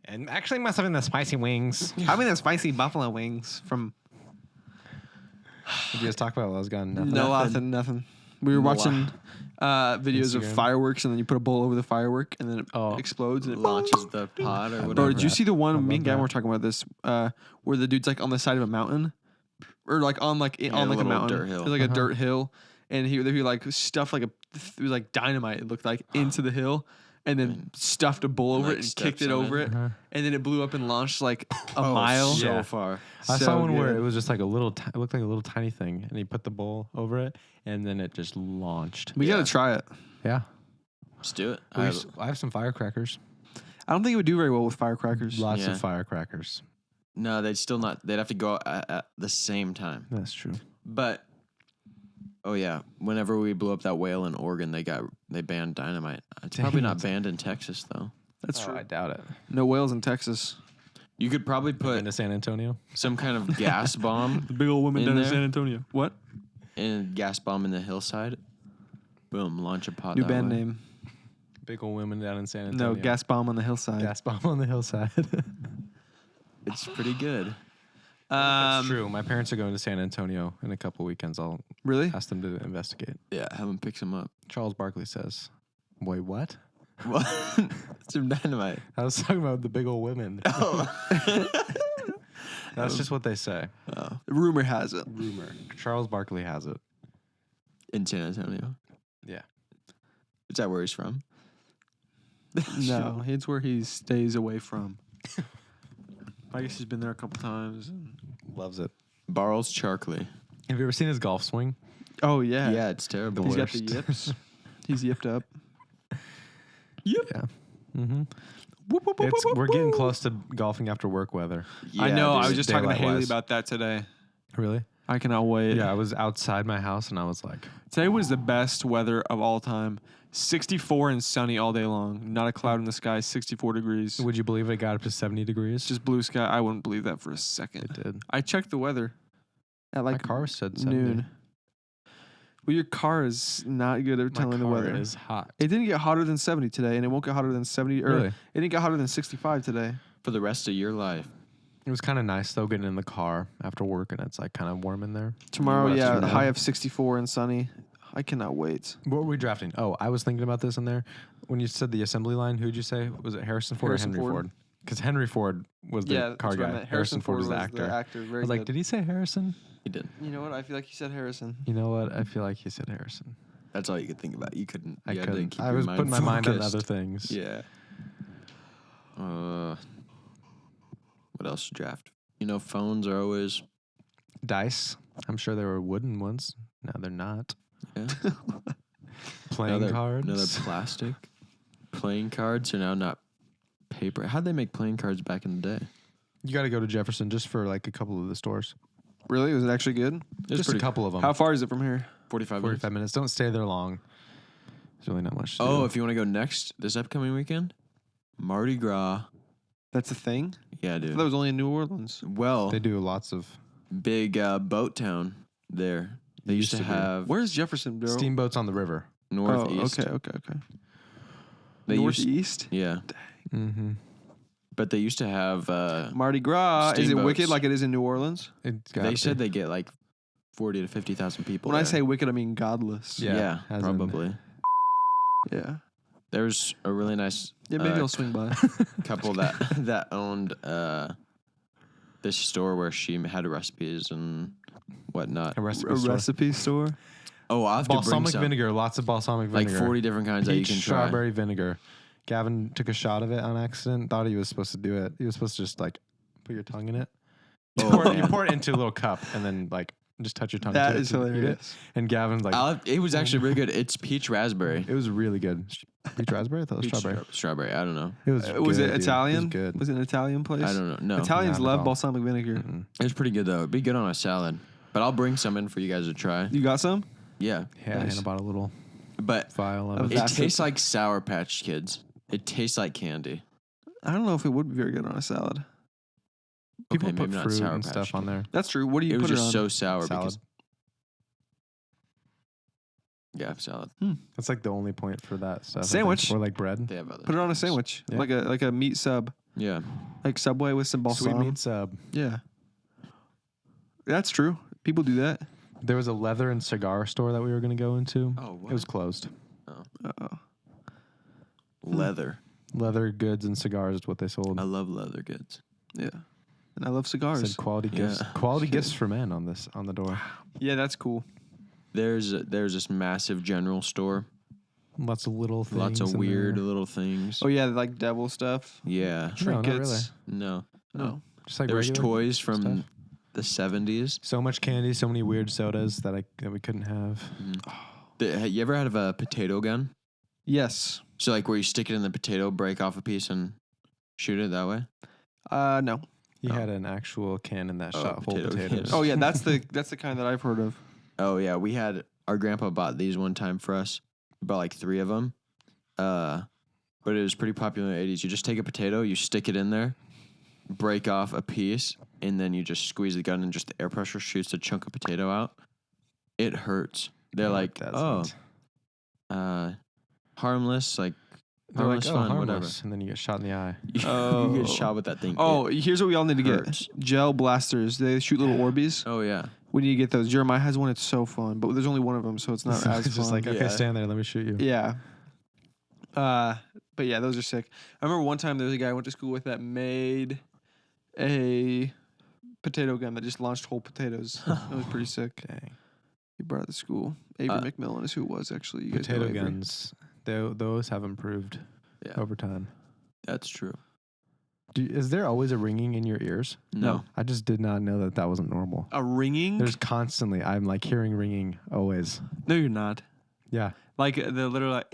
And actually must have been the spicy wings. How many spicy buffalo wings from? Did you guys talk about while I was gone? Nothing. Nothing. We were watching videos of Instagram. fireworks, and then you put a bowl over the firework, and then it Oh. explodes, and it Launches the pod or whatever. Bro, did you see the I one? love Me and Gavin that. were talking about this, where the dude's like on the side of a mountain, or like on like Yeah, on a like a little mountain, dirt hill. It was like a Uh-huh. dirt hill, and he like stuffed like it was like dynamite. It looked like into the hill, and then stuffed a bowl over like it and steps kicked it on over it. it, Uh-huh. and then it blew up and launched like a Oh, mile. so Yeah. far. I So saw one where good. it was just like a little, it looked like a little tiny thing, and he put the bowl over it, and then it just launched. We Yeah. gotta try it. Yeah. Let's do it. I have some firecrackers. I don't think it would do very well with firecrackers. Lots Yeah. of firecrackers. No, they'd still not. They'd have to go at the same time. That's true. But oh yeah, whenever we blew up that whale in Oregon, they banned dynamite. It's probably Dang not it. banned in Texas though. That's true. I doubt it. No whales in Texas. You could probably Been put to San Antonio? some kind of gas bomb The big old women In down in there? San Antonio. What? and a gas bomb in the hillside. Boom, launch a pod. New that band way. name. Big old women down in San Antonio. No, gas bomb on the hillside. Gas bomb on the hillside. It's pretty good. That's true. My parents are going to San Antonio in a couple weekends. I'll Really? ask them to investigate. Yeah, have them pick some up. Charles Barkley says, "Wait, what?" What? Some dynamite. I was talking about the big old women. Oh. That's just what they say. Rumor has it. Rumor. Charles Barkley has it. In San Antonio. Yeah. Is that where he's from? No, it's where he stays away from. I guess he's been there a couple times. Loves it. Barles Charkley. Have you ever seen his golf swing? Oh yeah, Yeah, it's terrible. He's got the worst. yips. He's yipped up. Yeah. Mm-hmm. Whoop, whoop, whoop, whoop, We're getting whoop. close to golfing after work weather. Yeah, I know. I dude. was just talking to Haley daylight-wise. about that today. Really? I cannot wait. Yeah, I was outside my house and I was like, Today was the best weather of all time. 64 and sunny all day long. Not a cloud in the sky. 64 degrees. would you believe it got up to 70 degrees? Just blue sky. I wouldn't believe that for a it second. did. I checked the weather at My like car said 70. noon. Well, your car is not good at My telling the car weather. is hot. It didn't get hotter than 70 today, and it won't get hotter than 70. Or Really? it didn't get hotter than 65 today. For the rest of your life. It was kind of nice though, getting in the car after work and it's like kind of warm in there. Tomorrow, Well, that's yeah, true. high of 64 and sunny. I cannot wait. What were we drafting? Oh, I was thinking about this in there. When you said the assembly line, who'd you say? Was it Harrison Ford Harrison or Henry Ford. Ford? Because Henry Ford was the car guy. Harrison Ford was the actor. I Very was like, good. did he say Harrison? He did. You know what? I feel like he said Harrison. You know what? I feel like he said Harrison. That's all you could think about. You couldn't. I you had to couldn't. keep I your was mind putting my mind on focused. other things. Yeah. What else to draft? You know, phones are always. Dice. I'm sure there were wooden ones. No, they're not. Yeah. Playing cards. Another plastic. Playing cards are now not paper. How'd they make playing cards back in the day? You got to go to Jefferson just for like a couple of the stores. Really? Was it actually good? Just a couple of them. How far is it from here? 45 minutes. 45 minutes. Don't stay there long. There's really not much to do. Oh, if you want to go next this upcoming weekend, Mardi Gras. That's a thing? Yeah, I dude. thought that was only in New Orleans. Well, They do lots of big boat town there. They used to to be. have Where's Jefferson, bro? steamboats on the river. northeast. Oh, okay. They used, Northeast? yeah, Mm-hmm. but they used to have. Mardi Gras. Is it Steamboats. wicked like it is in New Orleans? They said they get like 40 to 50,000 people. When I there. say wicked, I mean godless. Yeah, yeah, as in- probably. Yeah. There's a really nice Yeah, maybe I'll swing by. couple that owned this store where she had recipes and whatnot. a A recipe store. recipe store? Oh, I'll have to bring Balsamic some. vinegar. Lots of balsamic Like vinegar. 40 different kinds that you Peach can try. strawberry vinegar. Gavin took a shot of it on accident. Thought he was supposed to do it. He was supposed to just like put your tongue in it. You, Oh, pour, it- you man. pour it into a little cup and then like just touch your tongue That to it is to eat it. hilarious. And Gavin's like, It was actually really good. It's peach raspberry. it was really good. Peach raspberry? I thought it was Peach strawberry. Strawberry. I don't know. It was Was good, it dude. Italian? It was good. Was it an Italian place? I don't know. No, Italians not at love all. balsamic vinegar. Mm-mm. it was pretty good though. It'd be good on a salad. But I'll bring some in for you guys to try. You got some? Yeah, Yeah, Nice. Hannah bought a little but vial Of of it it. that. tastes like Sour Patch Kids. It tastes like candy. I don't know if it would be very good on a salad. People Okay, put maybe not fruit Sour and Patch stuff on Kid. there. That's true. What do you It was put just it on? so sour Salad. because salad. That's like the only point for that stuff. I think. Sandwich. Or like bread. They have other. Put it on a things. sandwich, Yeah. like a meat sub, Yeah. like Subway with some balsam. Sweet meat sub. Yeah, that's true. People do that. There was a leather and cigar store that we were going to go into. Oh, what? It was closed. Uh-oh. Leather. Leather goods and cigars is what they sold. I love leather goods. Yeah, and I love It cigars. said quality Yeah. gifts. Quality gifts for men on the door. Yeah, that's cool. There's this massive general store. Lots of little things. Lots of in weird there. little things. Oh yeah, like devil stuff, Yeah. No, not trinkets. No. No. Just like There was regular toys from stuff. the 70s. So much candy, so many weird sodas that we couldn't have. You ever had a potato gun? Yes. So like where you stick it in the potato, break off a piece, and shoot it that way? No. He Oh. had an actual cannon that Oh, shot whole potato potatoes. cannon. Oh yeah, that's the kind that I've heard of. Oh yeah, our grandpa bought these one time for us. He bought like 3 of them. But it was pretty popular in the 80s. You just take a potato, you stick it in there, break off a piece, and then you just squeeze the gun and just the air pressure shoots a chunk of potato out. It hurts. They're No, like, it oh, doesn't. Harmless, like They're like, harmless oh, fun, harmless. And then you get shot in the eye. whatever. You Oh. get shot with that thing. Oh, here's what we all need to hurts. get: gel blasters. They shoot little Orbeez. Oh yeah. We need to get those. Jeremiah has one. It's so fun, but there's only one of them, so it's not So as it's just fun. like, okay, Yeah. stand there. Let me shoot you. Yeah. But yeah, those are sick. I remember one time there was a guy I went to school with that made a potato gun that just launched whole potatoes. That was pretty sick. Dang. He brought it to school. Avery McMillan is who it was actually. You guys know Potato Avery. guns, those have improved Yeah. over time. That's true. Is there always a ringing in your ears? No. I just did not know that was not normal. A ringing? There's constantly, I'm like hearing ringing always. No, you're not. Yeah. Like the literal like,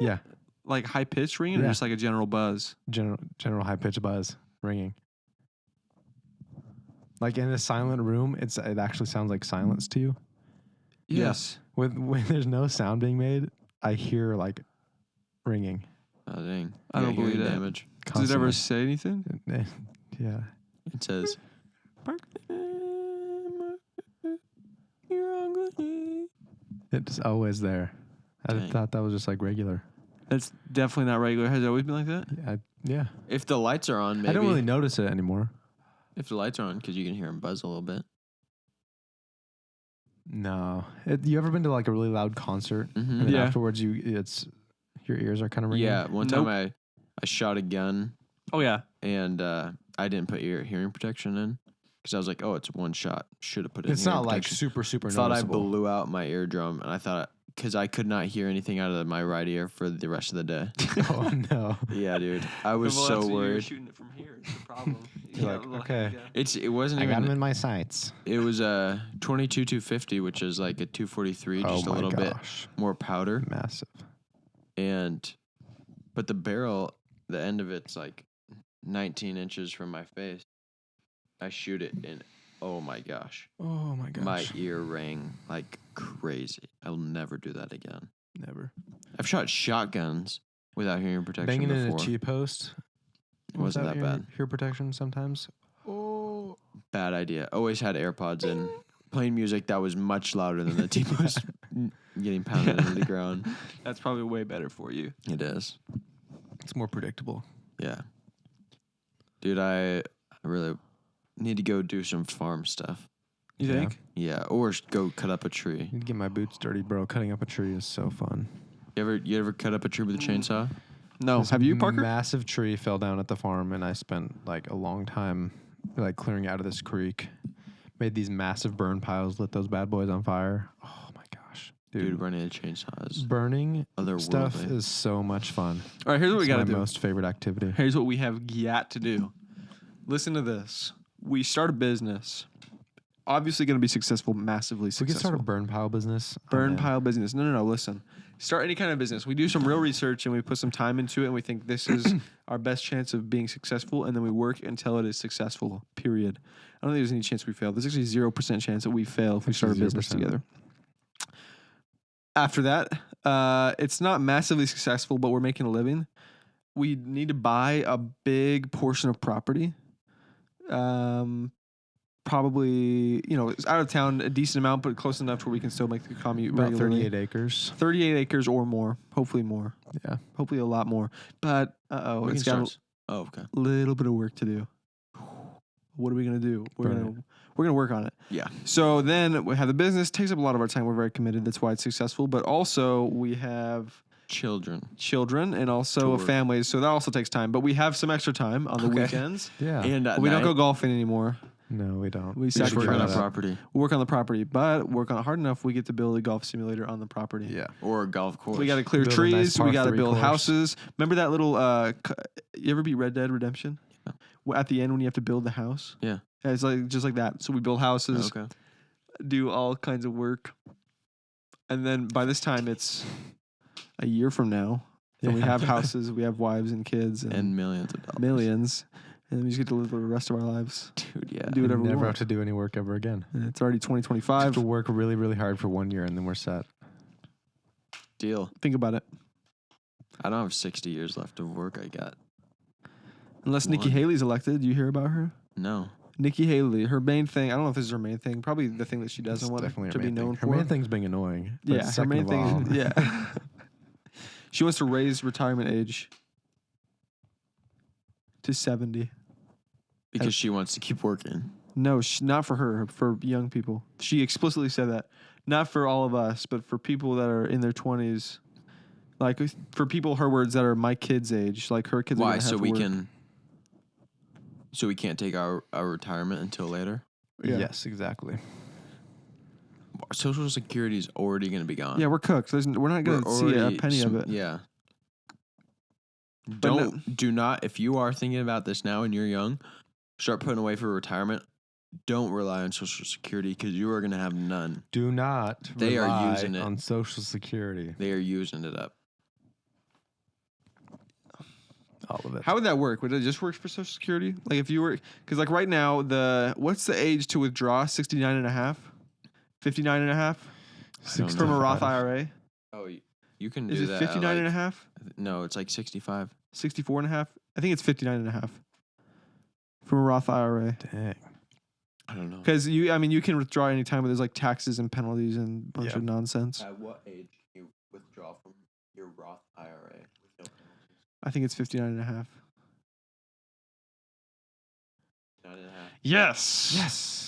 Yeah. like high pitched ringing or Yeah. just like a general buzz? General high pitched buzz ringing. Like in a silent room, it actually sounds like silence to you. Yes. When there's no sound being made, I hear like ring. Oh dang. I don't hearing believe that. damage. Does it ever say anything? Yeah. It says It's always there. I Dang. thought that was just like regular. That's definitely not regular. Has it always been like that? Yeah. if the lights are on, maybe. I don't really notice it anymore. If the lights are on, because you can hear them buzz a little bit. No. You ever been to like a really loud concert Mm-hmm. and then Yeah. afterwards your ears are kind of ringing? Yeah, one time Nope. I shot a gun Oh yeah. and I didn't put hearing protection in because I was like, oh, it's one shot. Should have put in. It's hearing not like protection. super Thought I noticeable. blew out my eardrum, and I thought because I could not hear anything out of my right ear for the rest of the day. Oh no. Yeah, dude, I was so worried. shooting it from here. Is the problem. You're like, okay. It wasn't I got even. them in my sights. It was a 22 250, which is like a 243, just a little bit more powder. Massive. But the barrel, the end of it's like 19 inches from my face. I shoot it and oh my gosh, Oh my gosh. my ear rang like crazy. I'll never do that again. Never. I've shot shotguns without hearing protection Banging in before. a cheap post. It wasn't without that bad. Hear protection sometimes. Oh. Bad idea. Always had AirPods in. Playing music that was much louder than the T-post getting pounded into the ground. That's probably way better for you. It is. It's more predictable. Yeah. Dude, I really need to go do some farm stuff. You Yeah. think? Yeah, or go cut up a tree. Need to get my boots dirty, bro. Cutting up a tree is so fun. You ever cut up a tree with a chainsaw? No. This Have you, Parker? Massive tree fell down at the farm, and I spent like a long time like clearing out of this creek. Made these massive burn piles, lit those bad boys on fire. Oh my gosh, Dude, running a chainsaw is burning stuff otherworldly. is so much fun. All right. Here's what we It's got to my do. most favorite activity. Here's what we have got to do. Listen to this. we start a business. Obviously going to be successful, massively We successful. could start a burn pile business. Burn pile business. No. Listen. Start any kind of business. We do some real research and we put some time into it and we think this is our best chance of being successful, and then we work until it is successful, period. I don't think there's any chance we fail. There's actually 0% chance that we fail if we start a business 0%. together. After that, it's not massively successful, but we're making a living. We need to buy a big portion of property. Probably, it's out of town, a decent amount, but close enough to where we can still make the commute About regularly. 38 acres. 38 acres or more. Hopefully more. Yeah. Hopefully a lot more. But, We it's can got start. Oh, okay. a little bit of work to do. What are we going to do? We're going to work on it. Yeah. So then we have the business. Takes up a lot of our time. We're very committed. That's why it's successful. But also we have children and also a Tour. family. So that also takes time. But we have some extra time on the weekends. Yeah. And We don't go golfing anymore. No, we don't. We just work sacrifice on the that. property We work on the property, but work on it hard enough, we get to build a golf simulator on the property. Yeah. or a golf course. We got to clear Build a nice trees. We par got to 3 build course. houses. Remember that little, you ever beat Red Dead Redemption? Yeah. At the end when you have to build the house? Yeah. It's like just like that. So we build houses, Okay. do all kinds of work. And then by this time, it's a year from now. And we Yeah. have houses, we have wives and kids And millions of dollars. millions. And we just get to live the rest of our lives. Dude, yeah. Do whatever we Never have want. to do any work ever again. And it's already Just 2025. have to work really, really hard for 1 year and then we're set. Deal. Think about it. I don't have 60 years left of work. I got Unless Nikki One. Haley's elected. Do you hear about her? no. Nikki Haley, her main thing, I don't know if this is her main thing, probably the thing that she doesn't It's want definitely to her be main known thing. Her for. main thing's being annoying. But Yeah, her second main of thing all, is, yeah. She wants to raise retirement age to 70. Because she wants to keep working. No, not for her, for young people. She explicitly said that. Not for all of us, but for people that are in their 20s. Like, for people, her words, that are my kids' age. Like, her kids are Why? gonna have So to we work. can. So we can't take our retirement until later. Yeah. Yes, exactly. Social Security is already going to be gone. Yeah, we're cooked. We're not going to see a penny of it. Yeah. But Do not, if you are thinking about this now and you're young, start putting away for retirement. Don't rely on Social Security because you are going to have none. Do not They are rely using it. on Social Security. They are using it up. All of it. How would that work? Would it just work for Social Security? Like if you were, because like right now, what's the age to withdraw? 69 and a half? 59 and a half? I don't From a know. Roth IRA? Oh, you can do Is it that. 59 and a half? No, it's like 65. 64 and a half? I think it's 59 and a half. From a Roth IRA. Dang. I don't know. Because you can withdraw any time, but there's like taxes and penalties and a bunch Yeah. of nonsense. At what age do you withdraw from your Roth IRA with no penalties? I think it's 59 and a half. 9 and a half. Yes. Yes.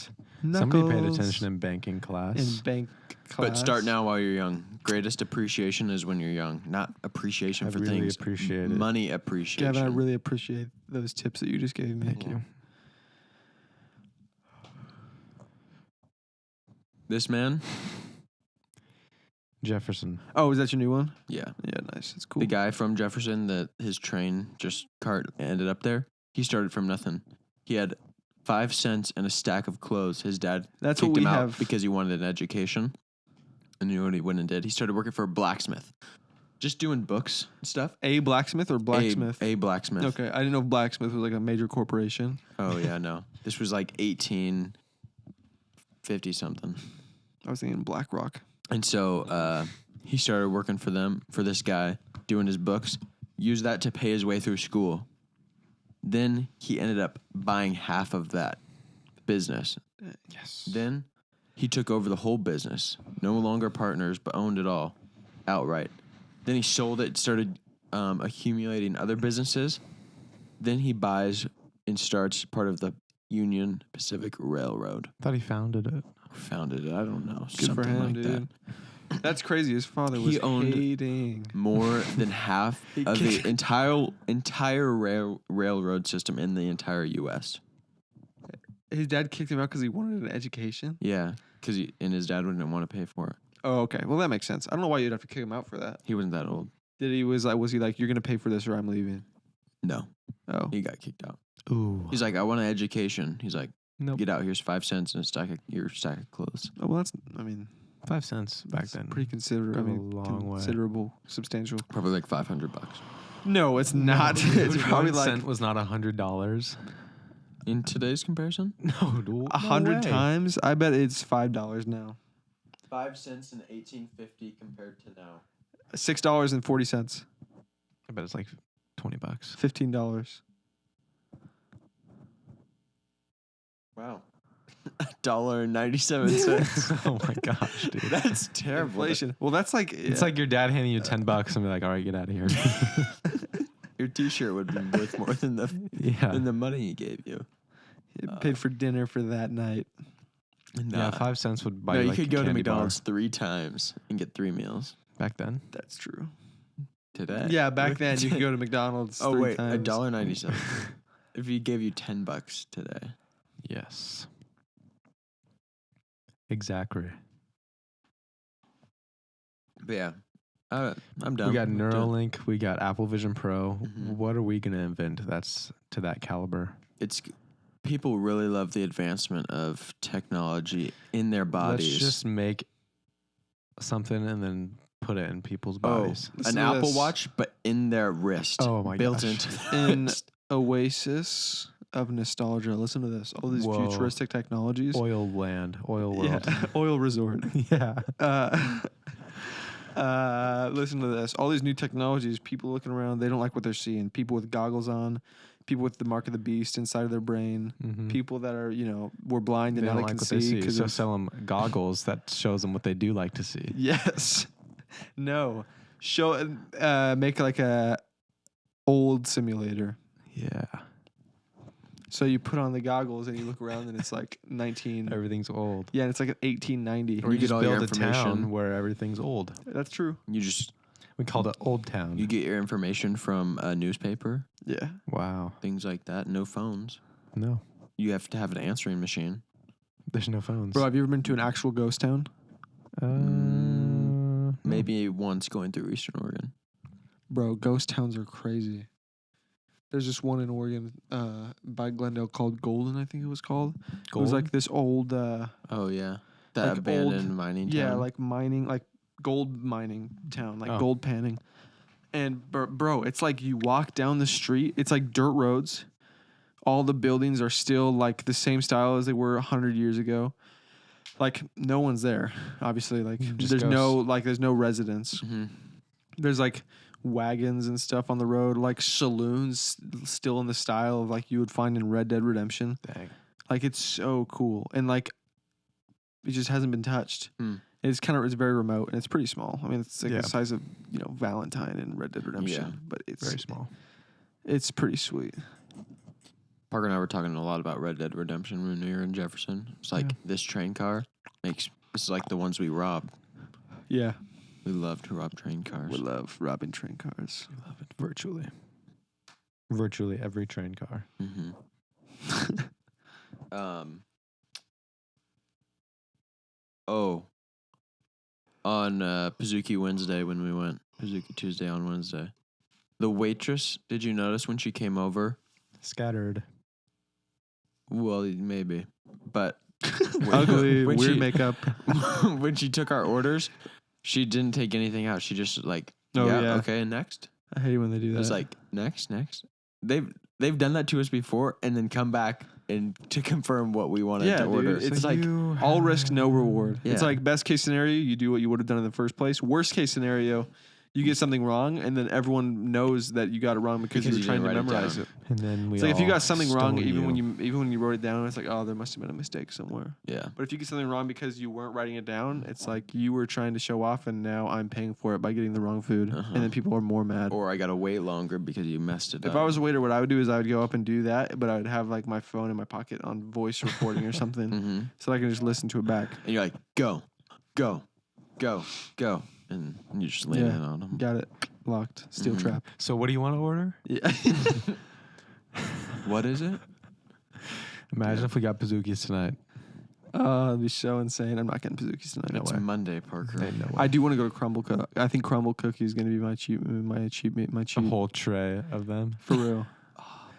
Somebody paid Knuckles. attention in banking class. In bank class. But start now while you're young. Greatest appreciation is when you're young, not appreciation I for really things. appreciate it. Money appreciation. Gavin, I really appreciate those tips that you just gave me. Thank you. This man, Jefferson. Oh, is that your new one? yeah, Yeah, nice. That's cool. the guy from Jefferson that his train just cart ended up there. He started from nothing. He had 5 cents and a stack of clothes. His dad That's kicked what him we out have. because he wanted an education. And you know what he went and did? He started working for a blacksmith, just doing books and stuff. A blacksmith or blacksmith? A blacksmith. Okay, I didn't know blacksmith was like a major corporation. Oh yeah, no. This was like 1850 something. I was thinking BlackRock. And so he started working for them, for this guy, doing his books, used that to pay his way through school. Then he ended up buying half of that business. Yes. Then he took over the whole business. No longer partners, but owned it all outright. Then he sold it, started accumulating other businesses. Then he buys and starts part of the Union Pacific Railroad. Thought he founded it. Founded it, I don't know. Good something for him, like dude. that. That's crazy. His father He was owned- hating. More than half He of the kicked- entire railroad system in the entire U.S. His dad kicked him out because he wanted an education. Yeah, because his dad wouldn't want to pay for it. Oh, okay. Well, that makes sense. I don't know why you'd have to kick him out for that. He wasn't that old. Was he like, you're gonna pay for this or I'm leaving? No, Oh, he got kicked out. Ooh. He's like, I want an education. He's like, Nope. Get out. Here's 5 cents and your stack of clothes. Oh, well, that's, I mean, 5 cents back that's then. pretty considerable. I Go a mean, long way. considerable, substantial. Probably like $500. No, it's not. It's probably 1 like cent was not $100. In today's comparison, No, dude. 100 times. I bet it's $5 now. 5 cents in 1850 compared to now. $6.40. I bet it's like $20. $15. Wow. $1.97. Oh my gosh, dude. That's terrible. Inflation. Well, that's like It's like your dad handing you $10 and be like, all right, get out of here. Your T-shirt would be worth more than the money he gave you. it paid for dinner for that night. Yeah, 5 cents would buy No, you you like could a go to candy McDonald's 3 times and get 3 meals bar. Back then. That's true. today. Yeah, back then you could go to McDonald's. Oh 3 wait, times. $1.97. If he gave you $10 today. Yes. Exactly. But yeah, I'm done. We got with Neuralink. We got Apple Vision Pro. Mhm. What are we gonna invent that's to that caliber? It's people really love the advancement of technology in their bodies. Let's just make something and then put it in people's bodies. Listen an to Apple this. Watch, but in their wrist. Oh my built gosh. into the In wrist. oasis of nostalgia. Listen to this. All these Whoa. futuristic technologies. Oil land, oil world. Yeah, oil resort. Yeah. Listen to this. All these new technologies, people looking around, they don't like what they're seeing. People with goggles on, people with the mark of the beast inside of their brain, Mhm. people that are, were blind They and now don't they like can what they see. see, 'cause so of- sell them goggles that shows them what they do like to see. Yes. No. Make like a old simulator. Yeah. So you put on the goggles and you look around and it's like 19. Everything's old. Yeah, and it's like an 1890. Or You you get just all your build a information. town where everything's old. That's true. We called it Old Town. You get your information from a newspaper, Yeah. Wow. things like that. No phones. No, You have to have an answering machine. there's no phones. Bro, have you ever been to an actual ghost town? No. Maybe once going through Eastern Oregon. Bro, ghost towns are crazy. There's this one in Oregon by Glendale called Golden, I think it was called. It was like this old, Oh yeah, that Like abandoned old- mining yeah, town. like mining, like gold mining town, like Oh. gold panning. And bro, it's like you walk down the street, it's like dirt roads. All the buildings are still like the same style as they were 100 years ago. Like no one's there, obviously. Like Just there's ghosts. there's no residents. Mhm. There's like wagons and stuff on the road, like saloons still in the style of like you would find in Red Dead Redemption. Dang. Like it's so cool, and like it just hasn't been touched. Hmm. It's very remote and it's pretty small. I mean, it's like Yeah. the size of Valentine and Red Dead Redemption, Yeah. but it's Very small. It's pretty sweet. Parker and I were talking a lot about Red Dead Redemption when we were in Jefferson. It's like Yeah. this train car this is like the ones we rob. Yeah, We love to rob train cars. we love robbing train cars. I love it. Virtually. Virtually every train car. Mm-hmm. On Pizookie Wednesday when we went, Pizookie Tuesday on Wednesday, the waitress, did you notice when she came over? Scattered. Well, maybe. But Ugly, when weird she- makeup. when she took our orders, she didn't take anything out. She just like, Oh, yeah. okay, and next. I hate when they do It that. was like, next. They've done that to us before and then come back and to confirm what we wanted Yeah, to dude, order. it's like all risk, no reward. It's Yeah. like best case scenario, you do what you would have done in the first place. Worst case scenario, you get something wrong, and then everyone knows that you got it wrong because you Because were you trying to didn't write it memorize down. it. And then we It's like if you all got something wrong, stone even when you wrote it down, it's like, oh, there must have been a mistake somewhere. Yeah. But if you get something wrong because you weren't writing it down, it's like you were trying to show off, and now I'm paying for it by getting the wrong food, Uh-huh. and then people are more mad. Or I got to wait longer because you messed it up. If I was a waiter, what I would do is I would go up and do that, but I would have like my phone in my pocket on voice recording or something, Mm-hmm. so I can just listen to it back. And you're like, go. And you just lean Yeah. in on them. Got it locked. Steel Mhm. trap. So what do you want to order? Yeah. What is it? Imagine if we got Pizookies tonight. Oh, that'd be so insane. I'm not getting Pizookies tonight. No It's way. Monday, Parker. Ain't no way. I do want to go to Crumble Cook. I think Crumble Cookie is going to be my cheat. A whole tray of them. For real.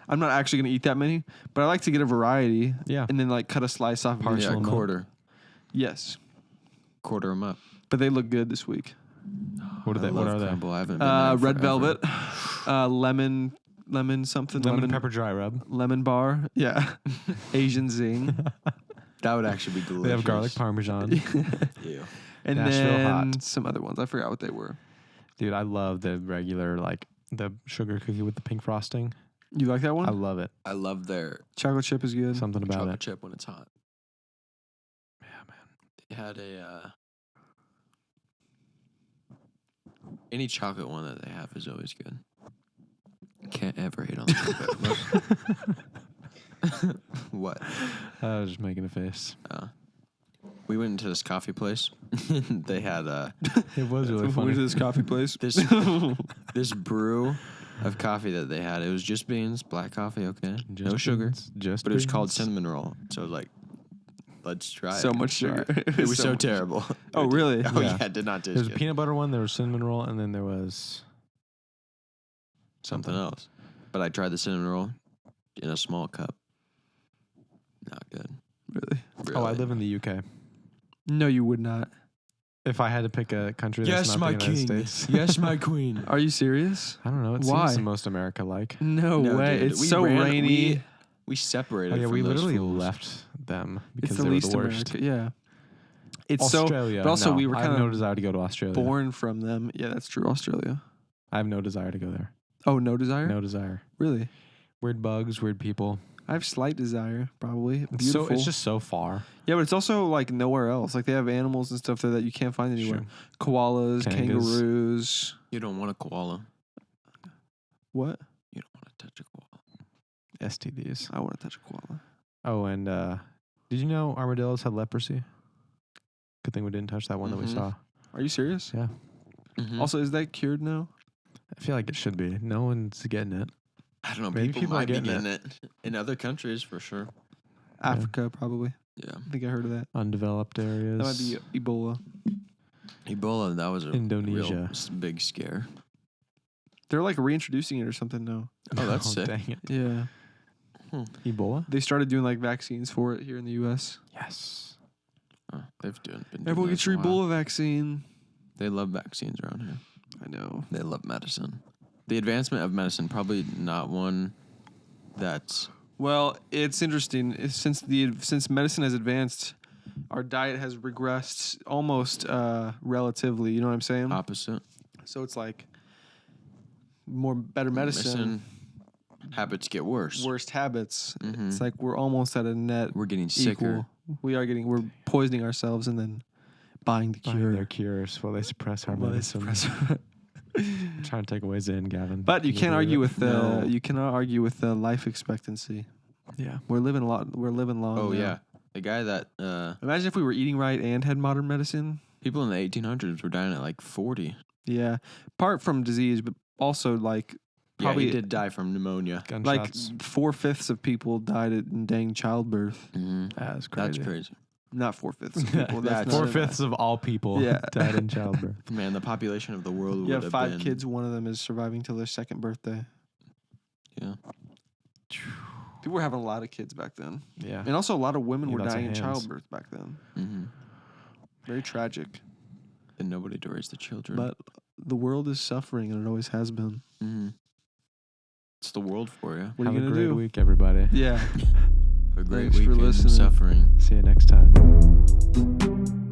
I'm not actually gonna eat that many, but I like to get a variety. Yeah. And then like cut a slice off. Partial. Yeah, them up. quarter. Yes, Quarter them up. but they look good this week. What are they? I What love are they? crumble. I haven't been there in Red forever. velvet, lemon something, Lemon pepper dry rub. lemon bar. Yeah, Asian zing. That would actually be delicious. They have garlic parmesan. Ew. And Nashville then hot. some other ones. I forgot what they were. Dude, I love the regular, like, the sugar cookie with the pink frosting. You like that one? I love it. I love their Chocolate chip is good. Something about chocolate it. chip when it's hot. Yeah, man. They had a any chocolate one that they have is always good. Can't ever hate on the chocolate. What? I was just making a face. We went into this coffee place. They had It was really We funny. went to this coffee place. this brew of coffee that they had. It was just beans, black coffee, okay, no sugar, Just but it was called beans. cinnamon roll. So I was like, let's try So it. much sugar. It was so much- terrible. Oh, really? Oh Yeah. yeah, it did not taste There was a good. peanut butter one, there was cinnamon roll, and then there was Something else. But I tried the cinnamon roll in a small cup. Not good. Really? Really. Oh, I live in the UK. No, you would not. If I had to pick a country that's Yes, not my the United king. States. Yes, my queen. Are you serious? I don't know. It Why? seems the most America-like. No, No, way. dude. It's We so ran- rainy. We separated. Oh, yeah, from we those literally fools. left them It's because the they were least the worst. America. Yeah. It's Australia. but also no, we were I have kind no of desire to go to Australia. born from them. Yeah, that's true. Australia. I have no desire to go there. Oh, no desire? No desire. Really? Weird bugs, weird people. I have slight desire, probably. It's Beautiful. so it's just so far. Yeah, but it's also like nowhere else. Like they have animals and stuff there that you can't find anywhere. Sure. Koalas, Kangas. kangaroos. You don't want a koala. What? You don't want to touch a koala. STDs. I want to touch a koala. Oh, and did you know armadillos had leprosy? Good thing we didn't touch that one that we Mhm. saw. Are you serious? Yeah. Mhm. Also, is that cured now? I feel like it should be. No one's getting it. I don't know. maybe People people are might be getting getting it in other countries for sure. Africa, probably. Yeah. I think I heard of that. Undeveloped areas. That might be Ebola. Ebola. That was a Indonesia. real big scare. They're like reintroducing it or something now. Oh, that's sick. Dang it. Yeah. Ebola? They started doing like vaccines for it here in the U.S. Yes. Oh, they've been doing Everyone that gets for your a while. Ebola vaccine. They love vaccines around here. I know. They love medicine. The advancement of medicine, probably not one that's Well, it's interesting. Since medicine has advanced, our diet has regressed almost relatively. You know what I'm saying? opposite. So it's like better medicine, Habits get worse. worst habits. Mhm. It's like we're almost at a net We're getting sicker. equal. We're poisoning ourselves and then buying the Buying cure. their cures while they suppress our While they medicine. suppress- Trying to take away Zen, Gavin. But you Can can't believe argue it? with No. you cannot argue with the life expectancy. Yeah. We're living a lot. We're living long. Oh now. yeah, the guy that Imagine if we were eating right and had modern medicine. people in the 1800s were dying at like 40. Yeah, apart from disease, but also like Yeah, probably he did die from pneumonia. like Gunshots. 4/5 of people died in dang childbirth. That's crazy. That's crazy. Not 4/5 of people. That's That's not 4/5 of all people Yeah. died in childbirth. Man, the population of the world would You have have 5 been, kids. One of them is surviving till their 2nd birthday. Yeah. People were having a lot of kids back then, Yeah. and also a lot of women Need were lots of dying in hands. childbirth back then. Mm-hmm. Very tragic. And nobody to raise the children. But the world is suffering, and it always has been. mm-hmm. It's the world for you. What are Have you a gonna great do? week, everybody. Yeah. A great Thanks for week in listening. suffering. See you next time.